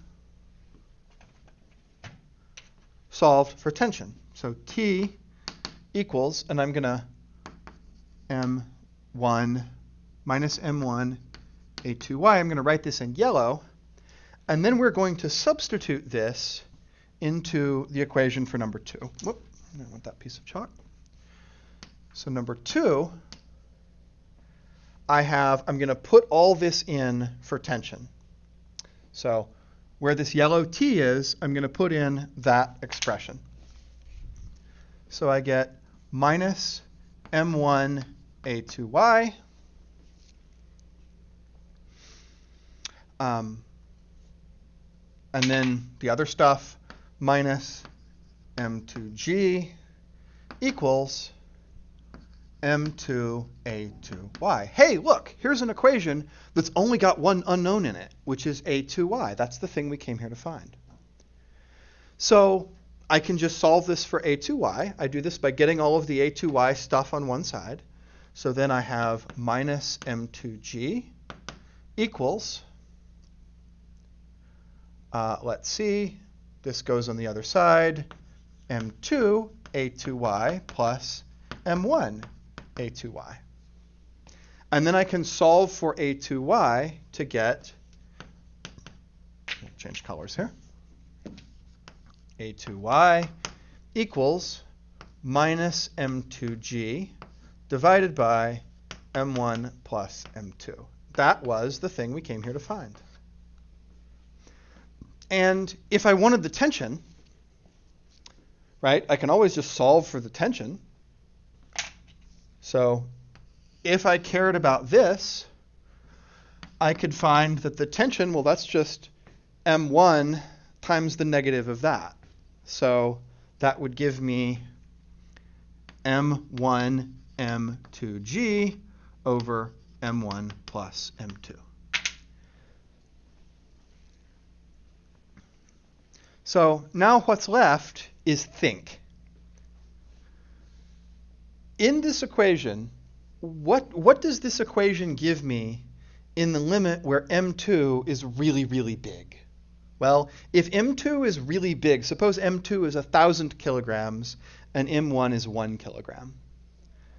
solved for tension. So T equals, and I'm going to m1 minus m1 a2y. I'm going to write this in yellow. And then we're going to substitute this into the equation for number 2. Whoop, I don't want that piece of chalk. So number 2, I'm going to put all this in for tension. So where this yellow T is, I'm going to put in that expression. So I get minus m1 a2y and then the other stuff, minus m2g equals m2 a2y. Hey, look, here's an equation that's only got one unknown in it, which is a2y. That's the thing we came here to find. So I can just solve this for a2y. I do this by getting all of the a2y stuff on one side. So then I have minus m2g equals, let's see, this goes on the other side, m2 a2y plus m1 a2y. And then I can solve for a2y to get, change colors here, a2y equals minus m2g divided by m1 plus m2. That was the thing we came here to find. And if I wanted the tension, right, I can always just solve for the tension. So if I cared about this, I could find that the tension, well, that's just m1 times the negative of that. So that would give me m1 m2g over m1 plus m2. So now what's left is think. In this equation, what does this equation give me in the limit where m2 is really, really big? Well, if m2 is really big, suppose m2 is 1,000 kilograms and m1 is 1 kilogram.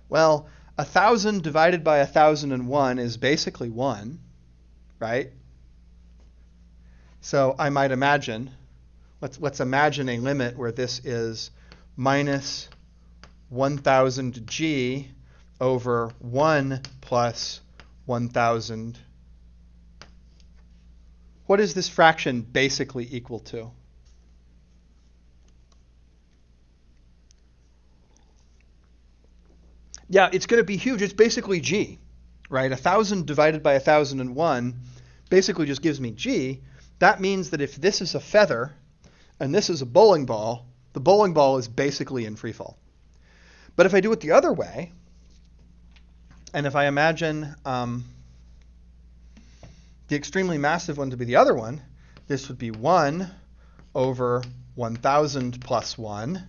Well, 1,000 divided by 1,001 is basically 1, right? So I might imagine, let's imagine a limit where this is minus 1,000g over 1 plus 1,000. What is this fraction basically equal to? Yeah, it's going to be huge. It's basically g, right? 1,000 divided by 1,001 basically just gives me g. That means that if this is a feather and this is a bowling ball, the bowling ball is basically in free fall. But if I do it the other way, and if I imagine the extremely massive one to be the other one, this would be 1 over 1,000 plus 1.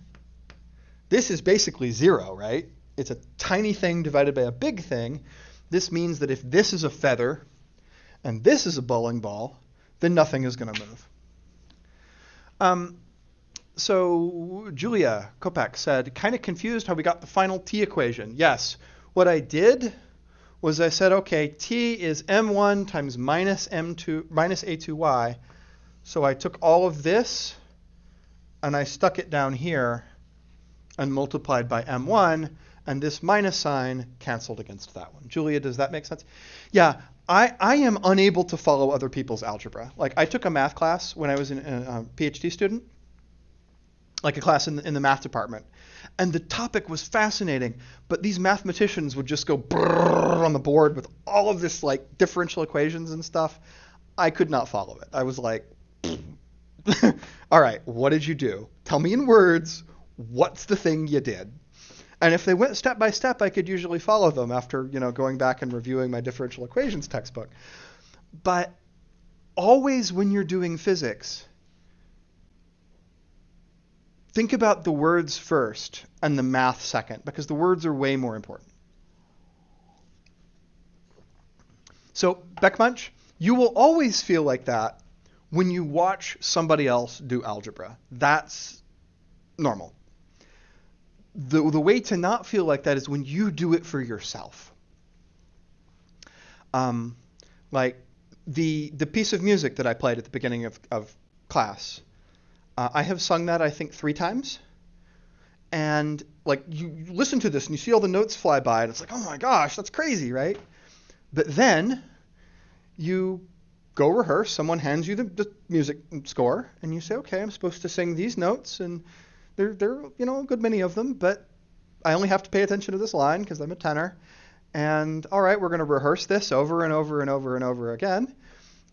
This is basically 0, right? It's a tiny thing divided by a big thing. This means that if this is a feather and this is a bowling ball, then nothing is going to move. So Julia Kopak said, kind of confused how we got the final T equation. Yes, what I did was I said, okay, T is m1 times minus a2y. So I took all of this and I stuck it down here and multiplied by m1, and this minus sign canceled against that one. Julia, does that make sense? Yeah, I am unable to follow other people's algebra. Like, I took a math class when I was a PhD student, like a class in the math department. And the topic was fascinating, but these mathematicians would just go brrrr on the board with all of this like differential equations and stuff. I could not follow it. I was like, all right, what did you do? Tell me in words, what's the thing you did? And if they went step by step, I could usually follow them after, going back and reviewing my differential equations textbook. But always when you're doing physics, think about the words first and the math second, because the words are way more important. So, Beckmunch, you will always feel like that when you watch somebody else do algebra. That's normal. The way to not feel like that is when you do it for yourself. Like the piece of music that I played at the beginning of class. I have sung that, I think, 3 times. And like you listen to this and you see all the notes fly by and it's like, oh my gosh, that's crazy, right? But then you go rehearse, someone hands you the music score, and you say, okay, I'm supposed to sing these notes, and there are a good many of them, but I only have to pay attention to this line because I'm a tenor. And all right, we're going to rehearse this over and over and over and over again.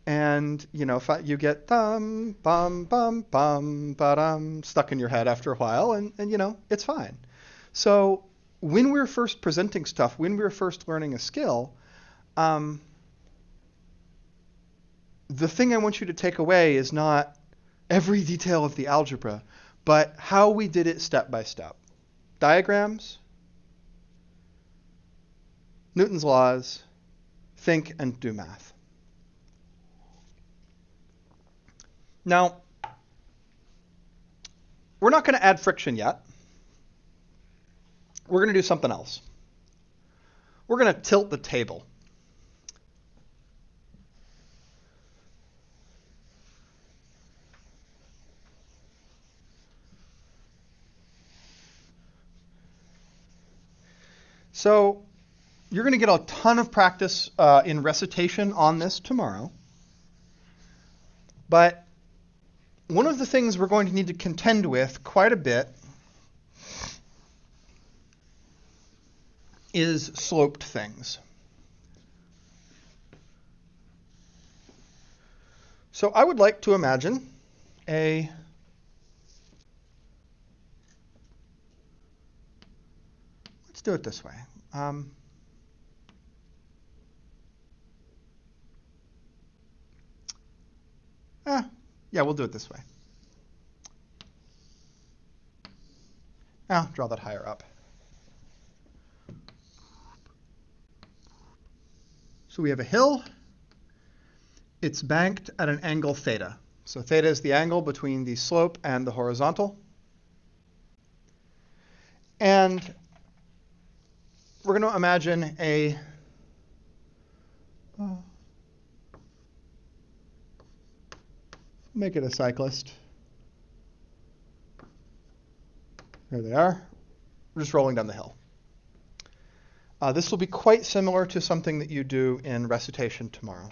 And, if you get bum, bum, bum, bum, ba-dum stuck in your head after a while, and it's fine. So when we're first presenting stuff, when we're first learning a skill, the thing I want you to take away is not every detail of the algebra, but how we did it step by step. Diagrams, Newton's laws, think and do math. Now, we're not going to add friction yet. We're going to do something else. We're going to tilt the table. So you're going to get a ton of practice in recitation on this tomorrow. But one of the things we're going to need to contend with quite a bit is sloped things. So I would like to imagine let's do it this way. Yeah, we'll do it this way. Now, draw that higher up. So we have a hill. It's banked at an angle theta. So theta is the angle between the slope and the horizontal. And we're going to imagine make it a cyclist. There they are. We're just rolling down the hill. This will be quite similar to something that you do in recitation tomorrow.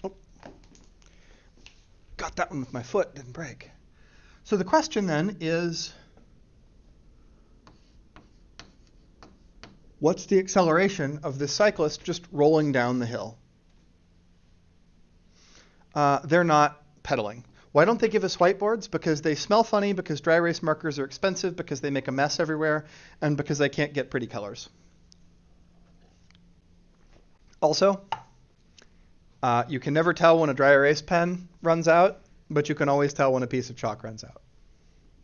Oh, got that one with my foot, didn't break. So the question then is, what's the acceleration of this cyclist just rolling down the hill? They're not pedaling. Why don't they give us whiteboards? Because they smell funny, because dry erase markers are expensive, because they make a mess everywhere, and because they can't get pretty colors. Also, you can never tell when a dry erase pen runs out, but you can always tell when a piece of chalk runs out.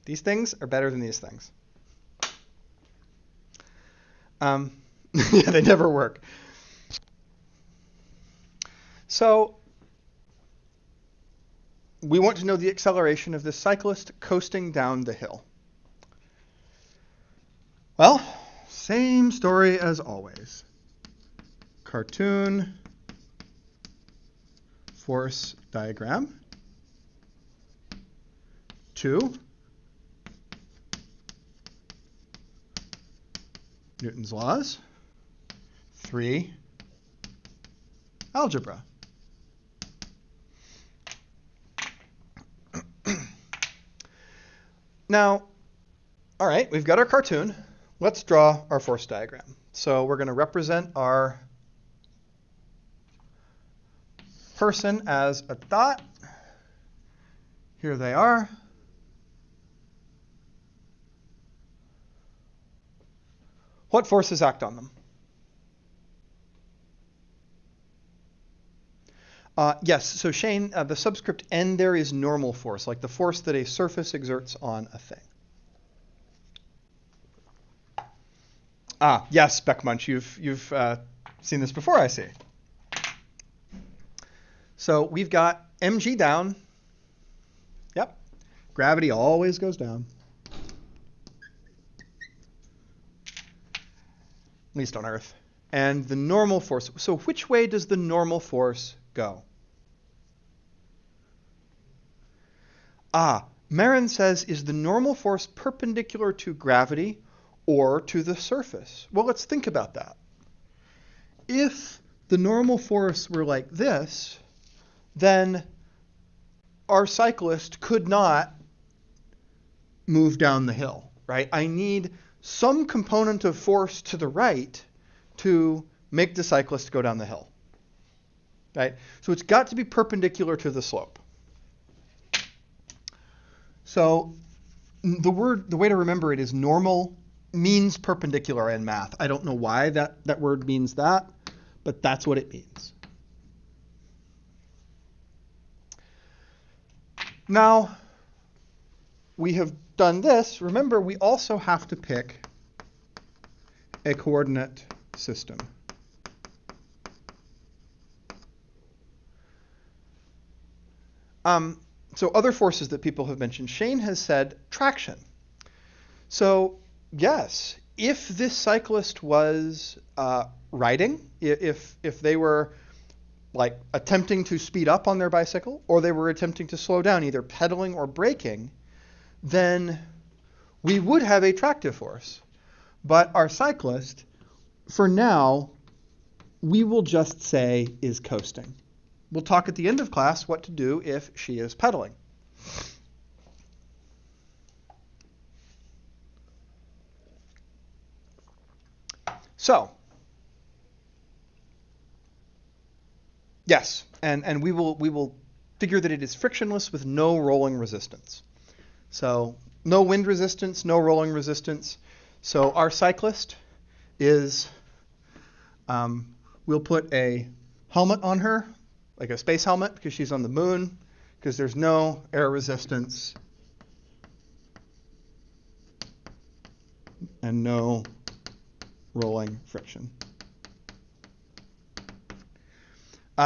These things are better than these things. Yeah, they never work. So we want to know the acceleration of this cyclist coasting down the hill. Well, same story as always. Cartoon force diagram. 2. Newton's laws. 3. Algebra. Now, all right, we've got our cartoon. Let's draw our force diagram. So we're going to represent our person as a dot. Here they are. What forces act on them? Yes, so Shane, the subscript N there is normal force, like the force that a surface exerts on a thing. Yes, Beckmunch, you've seen this before, I see. So we've got mg down. Yep, gravity always goes down. At least on Earth. And the normal force. So which way does the normal force go? Marin says, is the normal force perpendicular to gravity or to the surface? Well, let's think about that. If the normal force were like this, then our cyclist could not move down the hill, right? I need some component of force to the right to make the cyclist go down the hill, right? So it's got to be perpendicular to the slope. So the way to remember it is normal means perpendicular in math. I don't know why that word means that, but that's what it means. Now, we have done this. Remember, we also have to pick a coordinate system. So other forces that people have mentioned, Shane has said traction. So yes, if this cyclist was riding, if they were like attempting to speed up on their bicycle, or they were attempting to slow down, either pedaling or braking, then we would have a tractive force. But our cyclist, for now, we will just say is coasting. We'll talk at the end of class what to do if she is pedaling. So, yes, and we will figure that it is frictionless with no rolling resistance. So no wind resistance, no rolling resistance. So our cyclist is, we'll put a helmet on her, like a space helmet, because she's on the moon, because there's no air resistance and no rolling friction.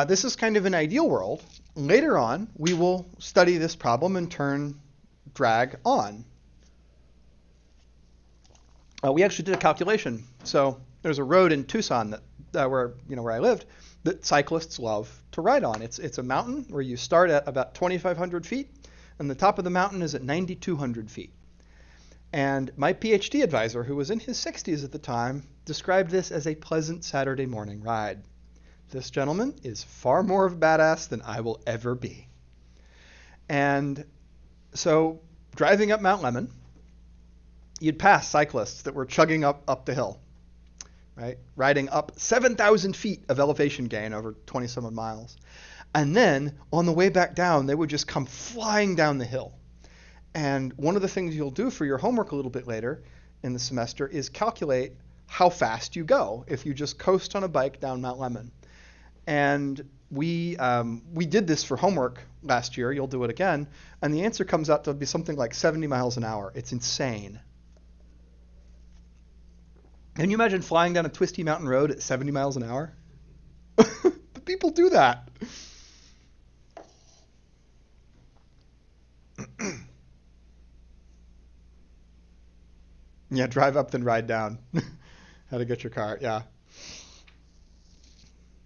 This is kind of an ideal world. Later on, we will study this problem and turn drag on. We actually did a calculation. So there's a road in Tucson where I lived that cyclists love to ride on. It's a mountain where you start at about 2,500 feet, and the top of the mountain is at 9,200 feet. And my PhD advisor, who was in his 60s at the time, described this as a pleasant Saturday morning ride. This gentleman is far more of a badass than I will ever be. And so driving up Mount Lemmon, you'd pass cyclists that were chugging up the hill, right? Riding up 7,000 feet of elevation gain over 20-some miles. And then on the way back down, they would just come flying down the hill. And one of the things you'll do for your homework a little bit later in the semester is calculate how fast you go if you just coast on a bike down Mount Lemmon. And we did this for homework last year. You'll do it again. And the answer comes out to be something like 70 miles an hour. It's insane. Can you imagine flying down a twisty mountain road at 70 miles an hour? But people do that. Yeah, drive up then ride down. How to get your car, yeah.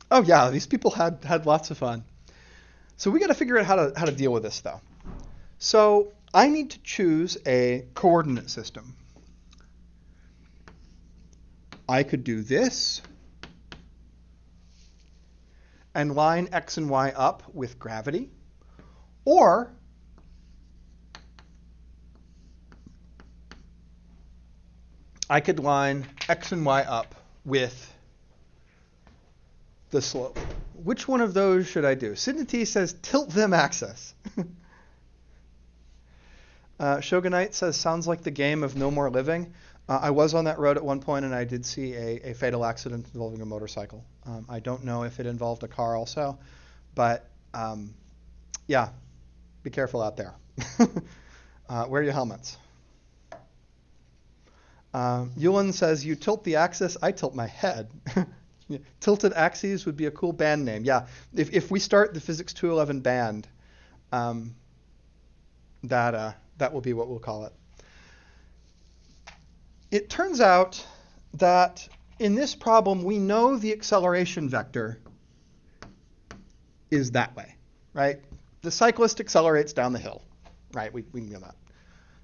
Oh yeah, these people had lots of fun. So we got to figure out how to deal with this though. So I need to choose a coordinate system. I could do this and line x and y up with gravity, or I could line x and y up with the slope. Which one of those should I do? Sidney T says tilt them axis. Shogunite says sounds like the game of No More Living. I was on that road at one point and I did see a fatal accident involving a motorcycle. I don't know if it involved a car also, but yeah, be careful out there. Wear your helmets. Yulin says, you tilt the axis, I tilt my head. Tilted Axes would be a cool band name. Yeah, if we start the Physics 211 band, that will be what we'll call it. It turns out that in this problem, we know the acceleration vector is that way, right? The cyclist accelerates down the hill, right? We know that.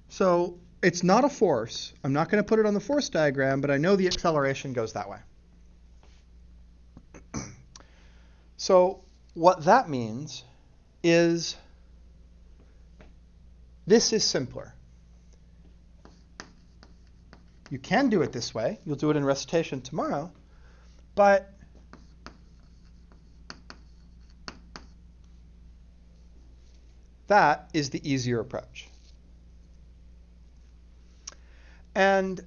So it's not a force. I'm not going to put it on the force diagram, but I know the acceleration goes that way. So what that means is this is simpler. You can do it this way. You'll do it in recitation tomorrow. But that is the easier approach. And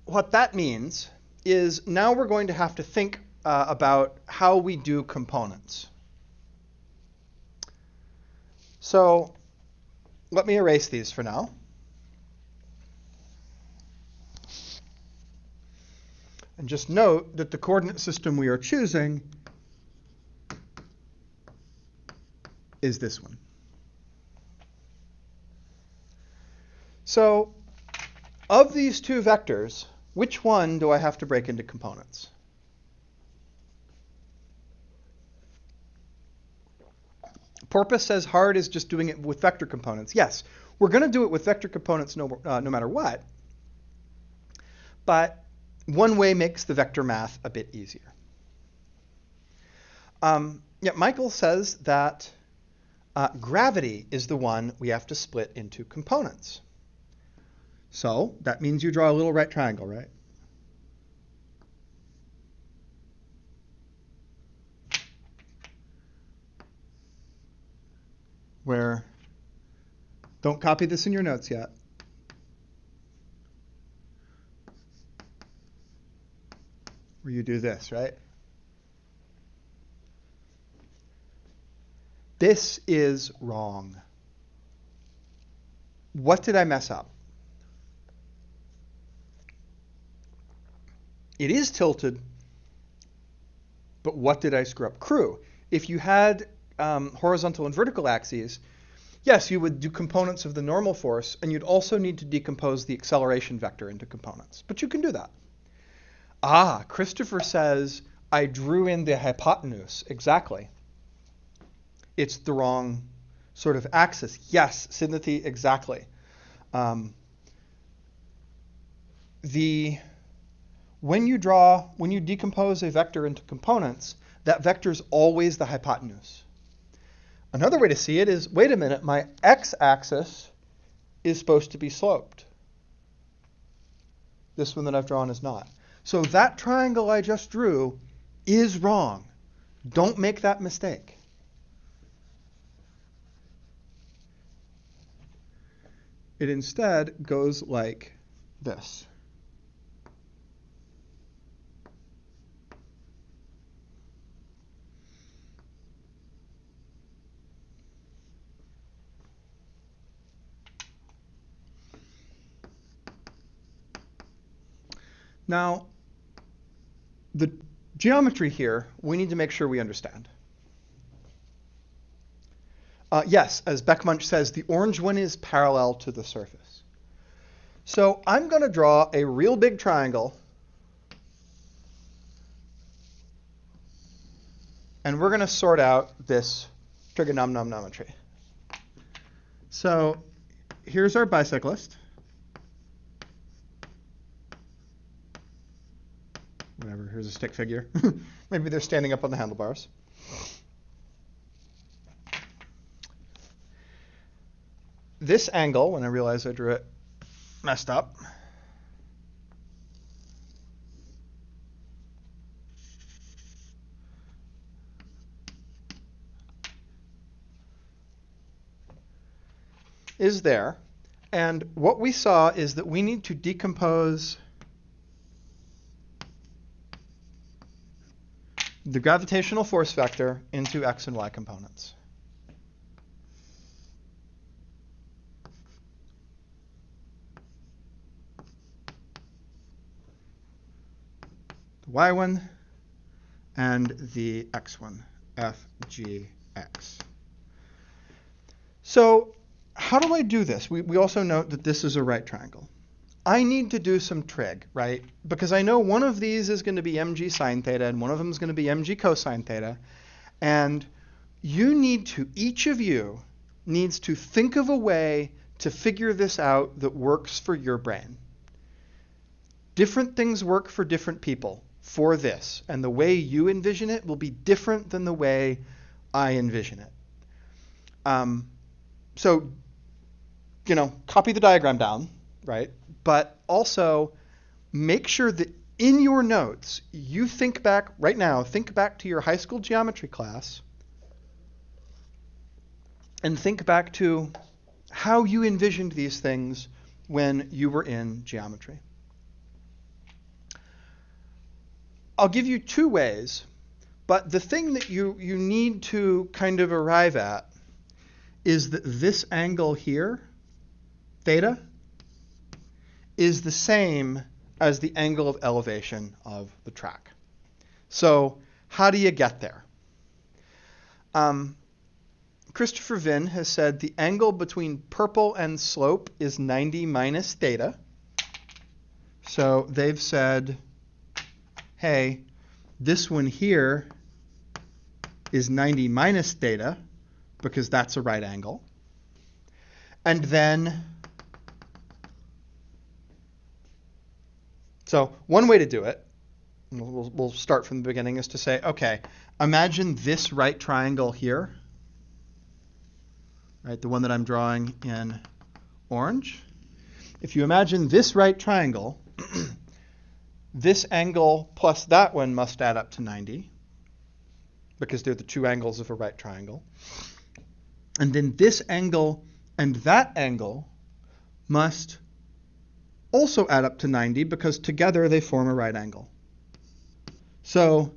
what that means is now we're going to have to think about how we do components. So let me erase these for now. And just note that the coordinate system we are choosing is this one. So of these two vectors, which one do I have to break into components? Porpoise says hard is just doing it with vector components. Yes, we're going to do it with vector components no matter what. But one way makes the vector math a bit easier. Yeah, Michael says that gravity is the one we have to split into components. So that means you draw a little right triangle, right? Where, don't copy this in your notes yet. Where you do this, right? This is wrong. What did I mess up? It is tilted, but what did I screw up? Crew. If you had horizontal and vertical axes, yes, you would do components of the normal force, and you'd also need to decompose the acceleration vector into components. But you can do that. Ah, Christopher says, I drew in the hypotenuse. Exactly. It's the wrong sort of axis. Yes, Sidney, exactly. When you decompose a vector into components, that vector is always the hypotenuse. Another way to see it is, wait a minute, my x-axis is supposed to be sloped. This one that I've drawn is not. So that triangle I just drew is wrong. Don't make that mistake. It instead goes like this. Now, the geometry here, we need to make sure we understand. Yes, as Beckmunch says, the orange one is parallel to the surface. So I'm going to draw a real big triangle, and we're going to sort out this trigonometry. So here's our bicyclist. Whatever, here's a stick figure. Maybe they're standing up on the handlebars. this angle, when I realized I drew it messed up, is there. And what we saw is that we need to decompose the gravitational force vector into x and y components. The y one and the x one, f, g, x. So how do I do this? We also note that this is a right triangle. I need to do some trig, right? Because I know one of these is going to be mg sine theta and one of them is going to be mg cosine theta. And each of you needs to think of a way to figure this out that works for your brain. Different things work for different people for this. And the way you envision it will be different than the way I envision it. So, copy the diagram down, right? But also make sure that in your notes, you think back to your high school geometry class and think back to how you envisioned these things when you were in geometry. I'll give you two ways, but the thing that you need to kind of arrive at is that this angle here, theta, is the same as the angle of elevation of the track. So how do you get there? Christopher Vinn has said the angle between purple and slope is 90 minus theta. So they've said, hey, this one here is 90 minus theta because that's a right angle. And then, so one way to do it, we'll start from the beginning, is to say, okay, imagine this right triangle here, right, the one that I'm drawing in orange. If you imagine this right triangle, this angle plus that one must add up to 90 because they're the two angles of a right triangle. And then this angle and that angle must also add up to 90 because together they form a right angle. So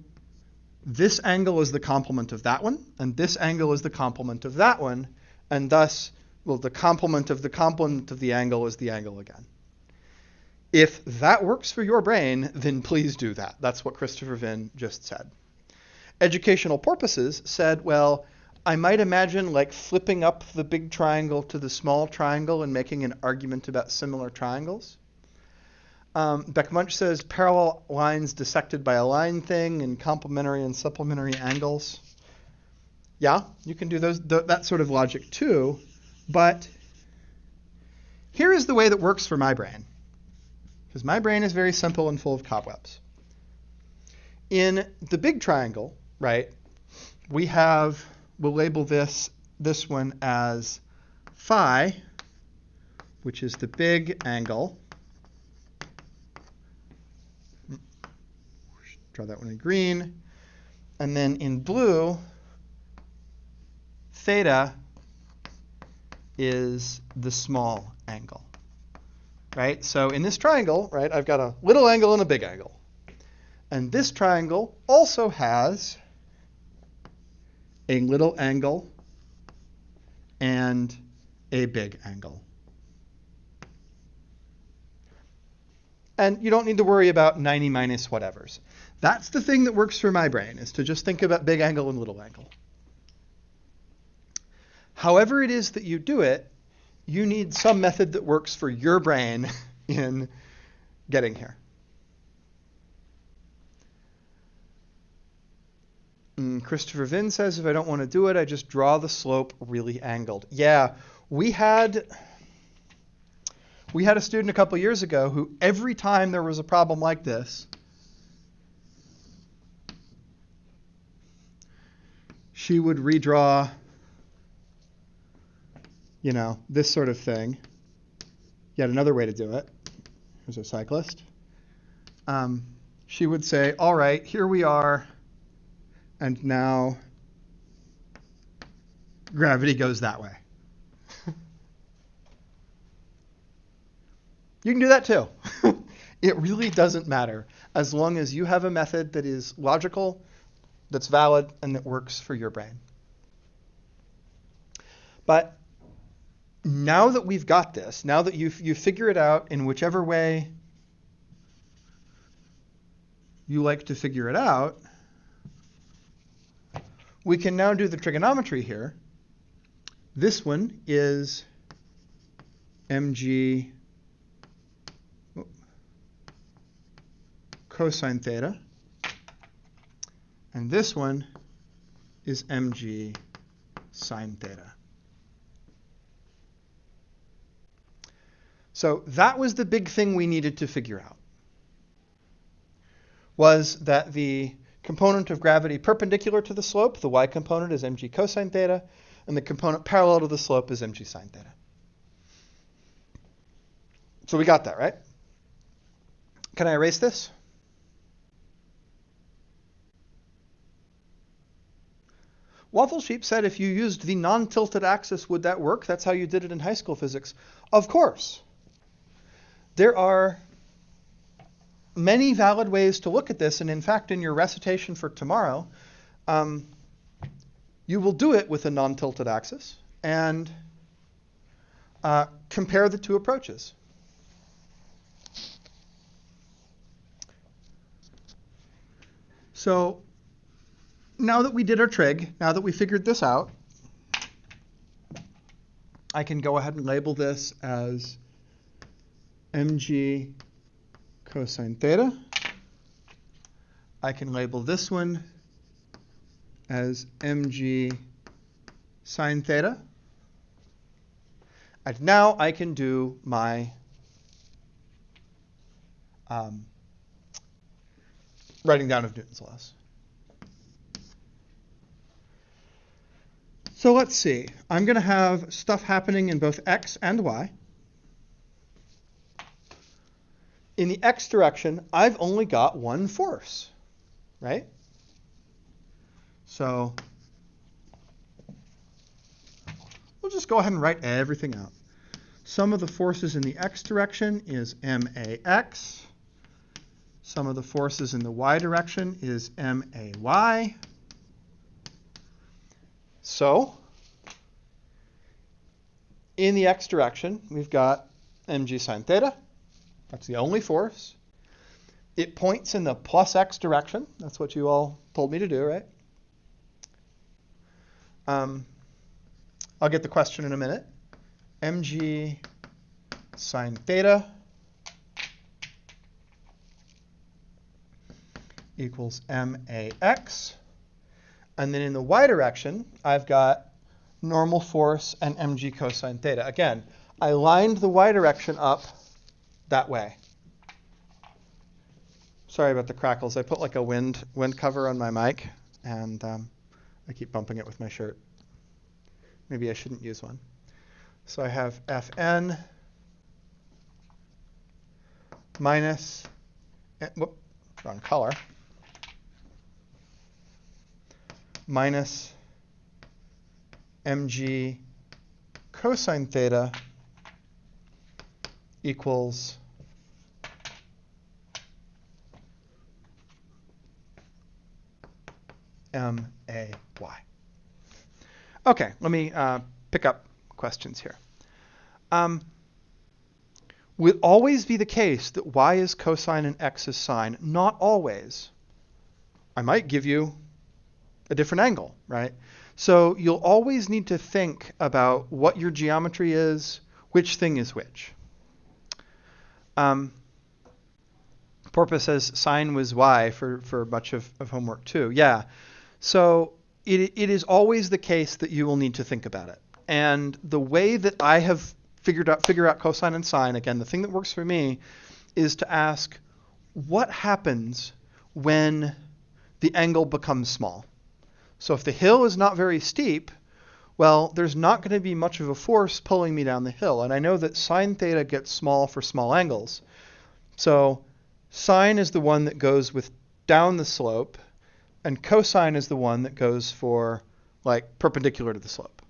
this angle is the complement of that one, and this angle is the complement of that one, and thus, the complement of the angle is the angle again. If that works for your brain, then please do that. That's what Christopher Vinn just said. Educational Porpoises said, well, I might imagine like flipping up the big triangle to the small triangle and making an argument about similar triangles. Beck-Munch says parallel lines dissected by a line thing and complementary and supplementary angles. Yeah, you can do that sort of logic too, but here is the way that works for my brain, because my brain is very simple and full of cobwebs. In the big triangle, right, we'll label this one as phi, which is the big angle. Draw that one in green. And then in blue, theta is the small angle, right? So in this triangle, right, I've got a little angle and a big angle. And this triangle also has a little angle and a big angle. And you don't need to worry about 90 minus whatevers. That's the thing that works for my brain, is to just think about big angle and little angle. However it is that you do it, you need some method that works for your brain in getting here. Christopher Vinn says, if I don't want to do it, I just draw the slope really angled. Yeah, we had a student a couple years ago who every time there was a problem like this, she would redraw this sort of thing. Yet another way to do it. Here's a cyclist. She would say, all right, here we are, and now gravity goes that way. You can do that too. It really doesn't matter as long as you have a method that is logical, that's valid, and that works for your brain. But now that we've got this, now that you figure it out in whichever way you like to figure it out, we can now do the trigonometry here. This one is mg cosine theta, and this one is mg sine theta. So that was the big thing we needed to figure out, was that the component of gravity perpendicular to the slope, the y component, is mg cosine theta, and the component parallel to the slope is mg sine theta. So we got that, right? Can I erase this? Waffle Sheep said if you used the non-tilted axis, would that work? That's how you did it in high school physics. Of course. There are many valid ways to look at this, and in fact, in your recitation for tomorrow, you will do it with a non-tilted axis and compare the two approaches. So now that we did our trig, now that we figured this out, I can go ahead and label this as mg cosine theta. I can label this one as mg sine theta. And now I can do my writing down of Newton's laws. So let's see. I'm going to have stuff happening in both x and y. In the x direction, I've only got one force, right? So we'll just go ahead and write everything out. Sum of the forces in the x direction is max. Sum of the forces in the y direction is may. So in the x direction, we've got mg sine theta. That's the only force. It points in the plus x direction. That's what you all told me to do, right? I'll get the question in a minute. Mg sine theta equals max. And then in the y direction, I've got normal force and mg cosine theta. Again, I lined the y direction up that way. Sorry about the crackles. I put like a wind cover on my mic, and I keep bumping it with my shirt. Maybe I shouldn't use one. So I have Fn minus, wrong color, minus mg cosine theta equals may. Okay, let me pick up questions here. Will always be the case that y is cosine and x is sine? Not always. I might give you a different angle, right? So you'll always need to think about what your geometry is, which thing is which. Porpoise says sine was y for much of homework too. Yeah. So it is always the case that you will need to think about it. And the way that I have figure out cosine and sine, again, the thing that works for me is to ask, what happens when the angle becomes small? So if the hill is not very steep, well, there's not going to be much of a force pulling me down the hill. And I know that sine theta gets small for small angles. So sine is the one that goes with down the slope, and cosine is the one that goes for like perpendicular to the slope.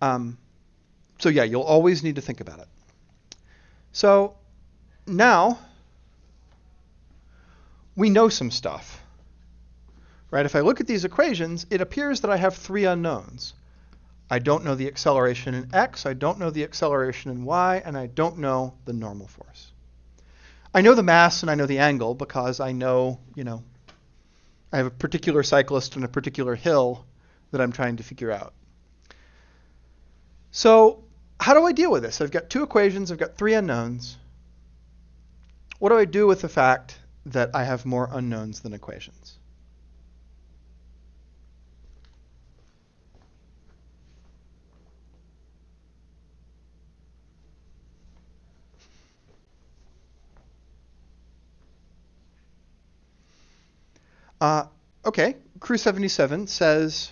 So yeah, you'll always need to think about it. So now we know some stuff. Right? If I look at these equations, it appears that I have three unknowns. I don't know the acceleration in x, I don't know the acceleration in y, and I don't know the normal force. I know the mass and I know the angle because I know, I have a particular cyclist and a particular hill that I'm trying to figure out. So how do I deal with this? I've got two equations, I've got three unknowns. What do I do with the fact that I have more unknowns than equations? Okay, Crew 77 says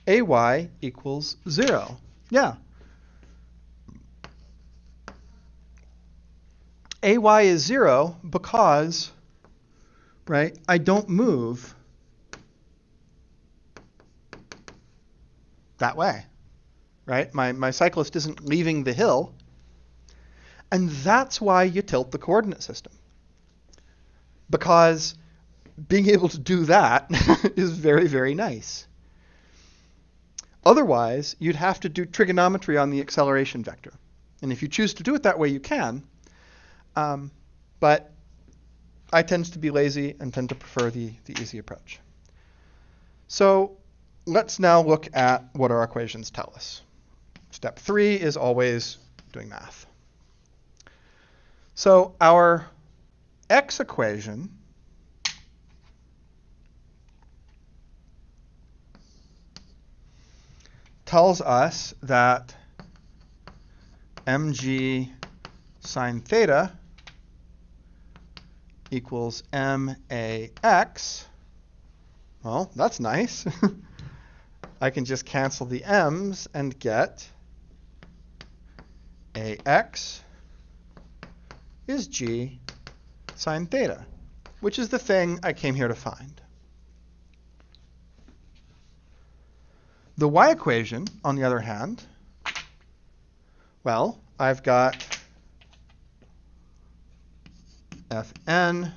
AY equals 0. Yeah. AY is 0 because, right, I don't move that way, right? My cyclist isn't leaving the hill. And that's why you tilt the coordinate system. Because being able to do that is very, very nice. Otherwise, you'd have to do trigonometry on the acceleration vector. And if you choose to do it that way, you can. But I tend to be lazy and tend to prefer the easy approach. So let's now look at what our equations tell us. Step 3 is always doing math. So our x equation tells us that mg sine theta equals max. Well, that's nice. I can just cancel the m's and get ax is g sine theta, which is the thing I came here to find. The y equation, on the other hand, well, I've got Fn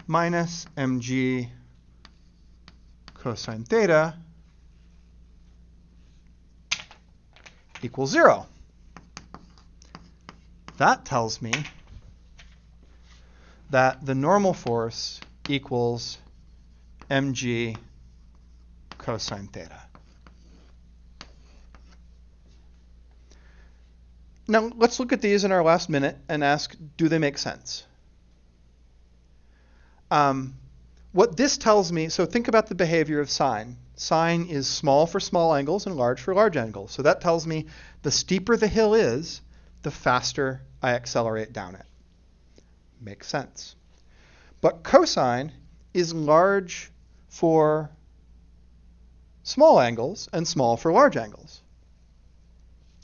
minus mg cosine theta equals 0. That tells me that the normal force equals mg cosine theta. Now, let's look at these in our last minute and ask, do they make sense? What this tells me, so think about the behavior of sine. Sine is small for small angles and large for large angles. So that tells me the steeper the hill is, the faster I accelerate down it. Makes sense. But cosine is large for small angles and small for large angles.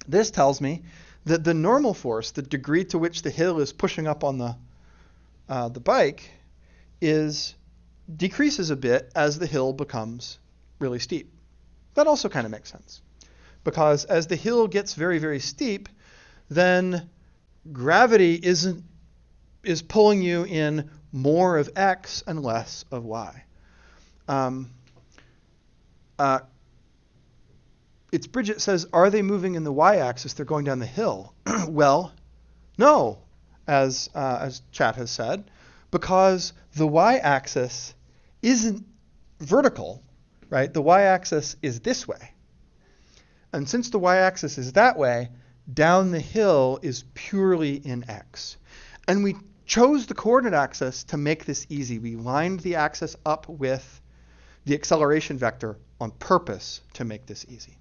This tells me that the normal force, the degree to which the hill is pushing up on the bike, decreases a bit as the hill becomes really steep. That also kind of makes sense. Because as the hill gets very, very steep, then gravity is pulling you in more of x and less of y. It's Bridget says, are they moving in the y-axis? They're going down the hill. Well, no, as Chat has said, because the y-axis isn't vertical, right? The y-axis is this way. And since the y-axis is that way, down the hill is purely in x. And we chose the coordinate axis to make this easy. We lined the axis up with the acceleration vector on purpose to make this easy.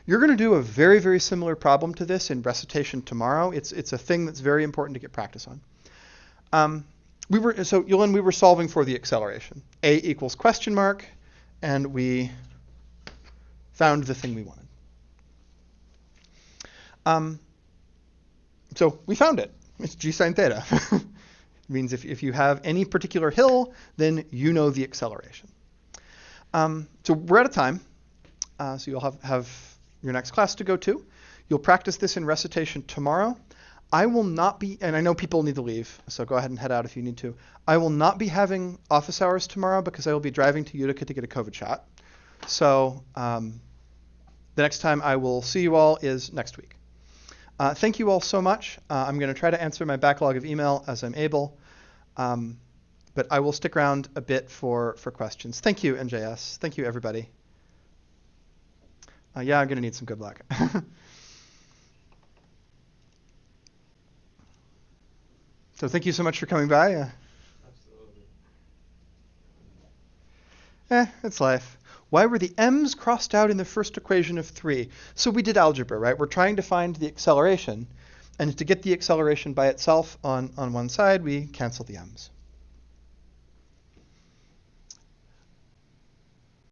You're going to do a very, very similar problem to this in recitation tomorrow. It's a thing that's very important to get practice on. Yulin, we were solving for the acceleration. A equals question mark, and we found the thing we wanted. So we found it. It's g sine theta. It means if you have any particular hill, then you know the acceleration. So we're out of time. So you'll have your next class to go to. You'll practice this in recitation tomorrow. I will not be, and I know people need to leave, so go ahead and head out if you need to. I will not be having office hours tomorrow because I will be driving to Utica to get a COVID shot. So the next time I will see you all is next week. Thank you all so much. I'm going to try to answer my backlog of email as I'm able, but I will stick around a bit for questions. Thank you, NJS. Thank you, everybody. Yeah, I'm going to need some good luck. So thank you so much for coming by. Absolutely. It's life. Why were the m's crossed out in the first equation of 3? So we did algebra, right? We're trying to find the acceleration. And to get the acceleration by itself on one side, we cancel the m's.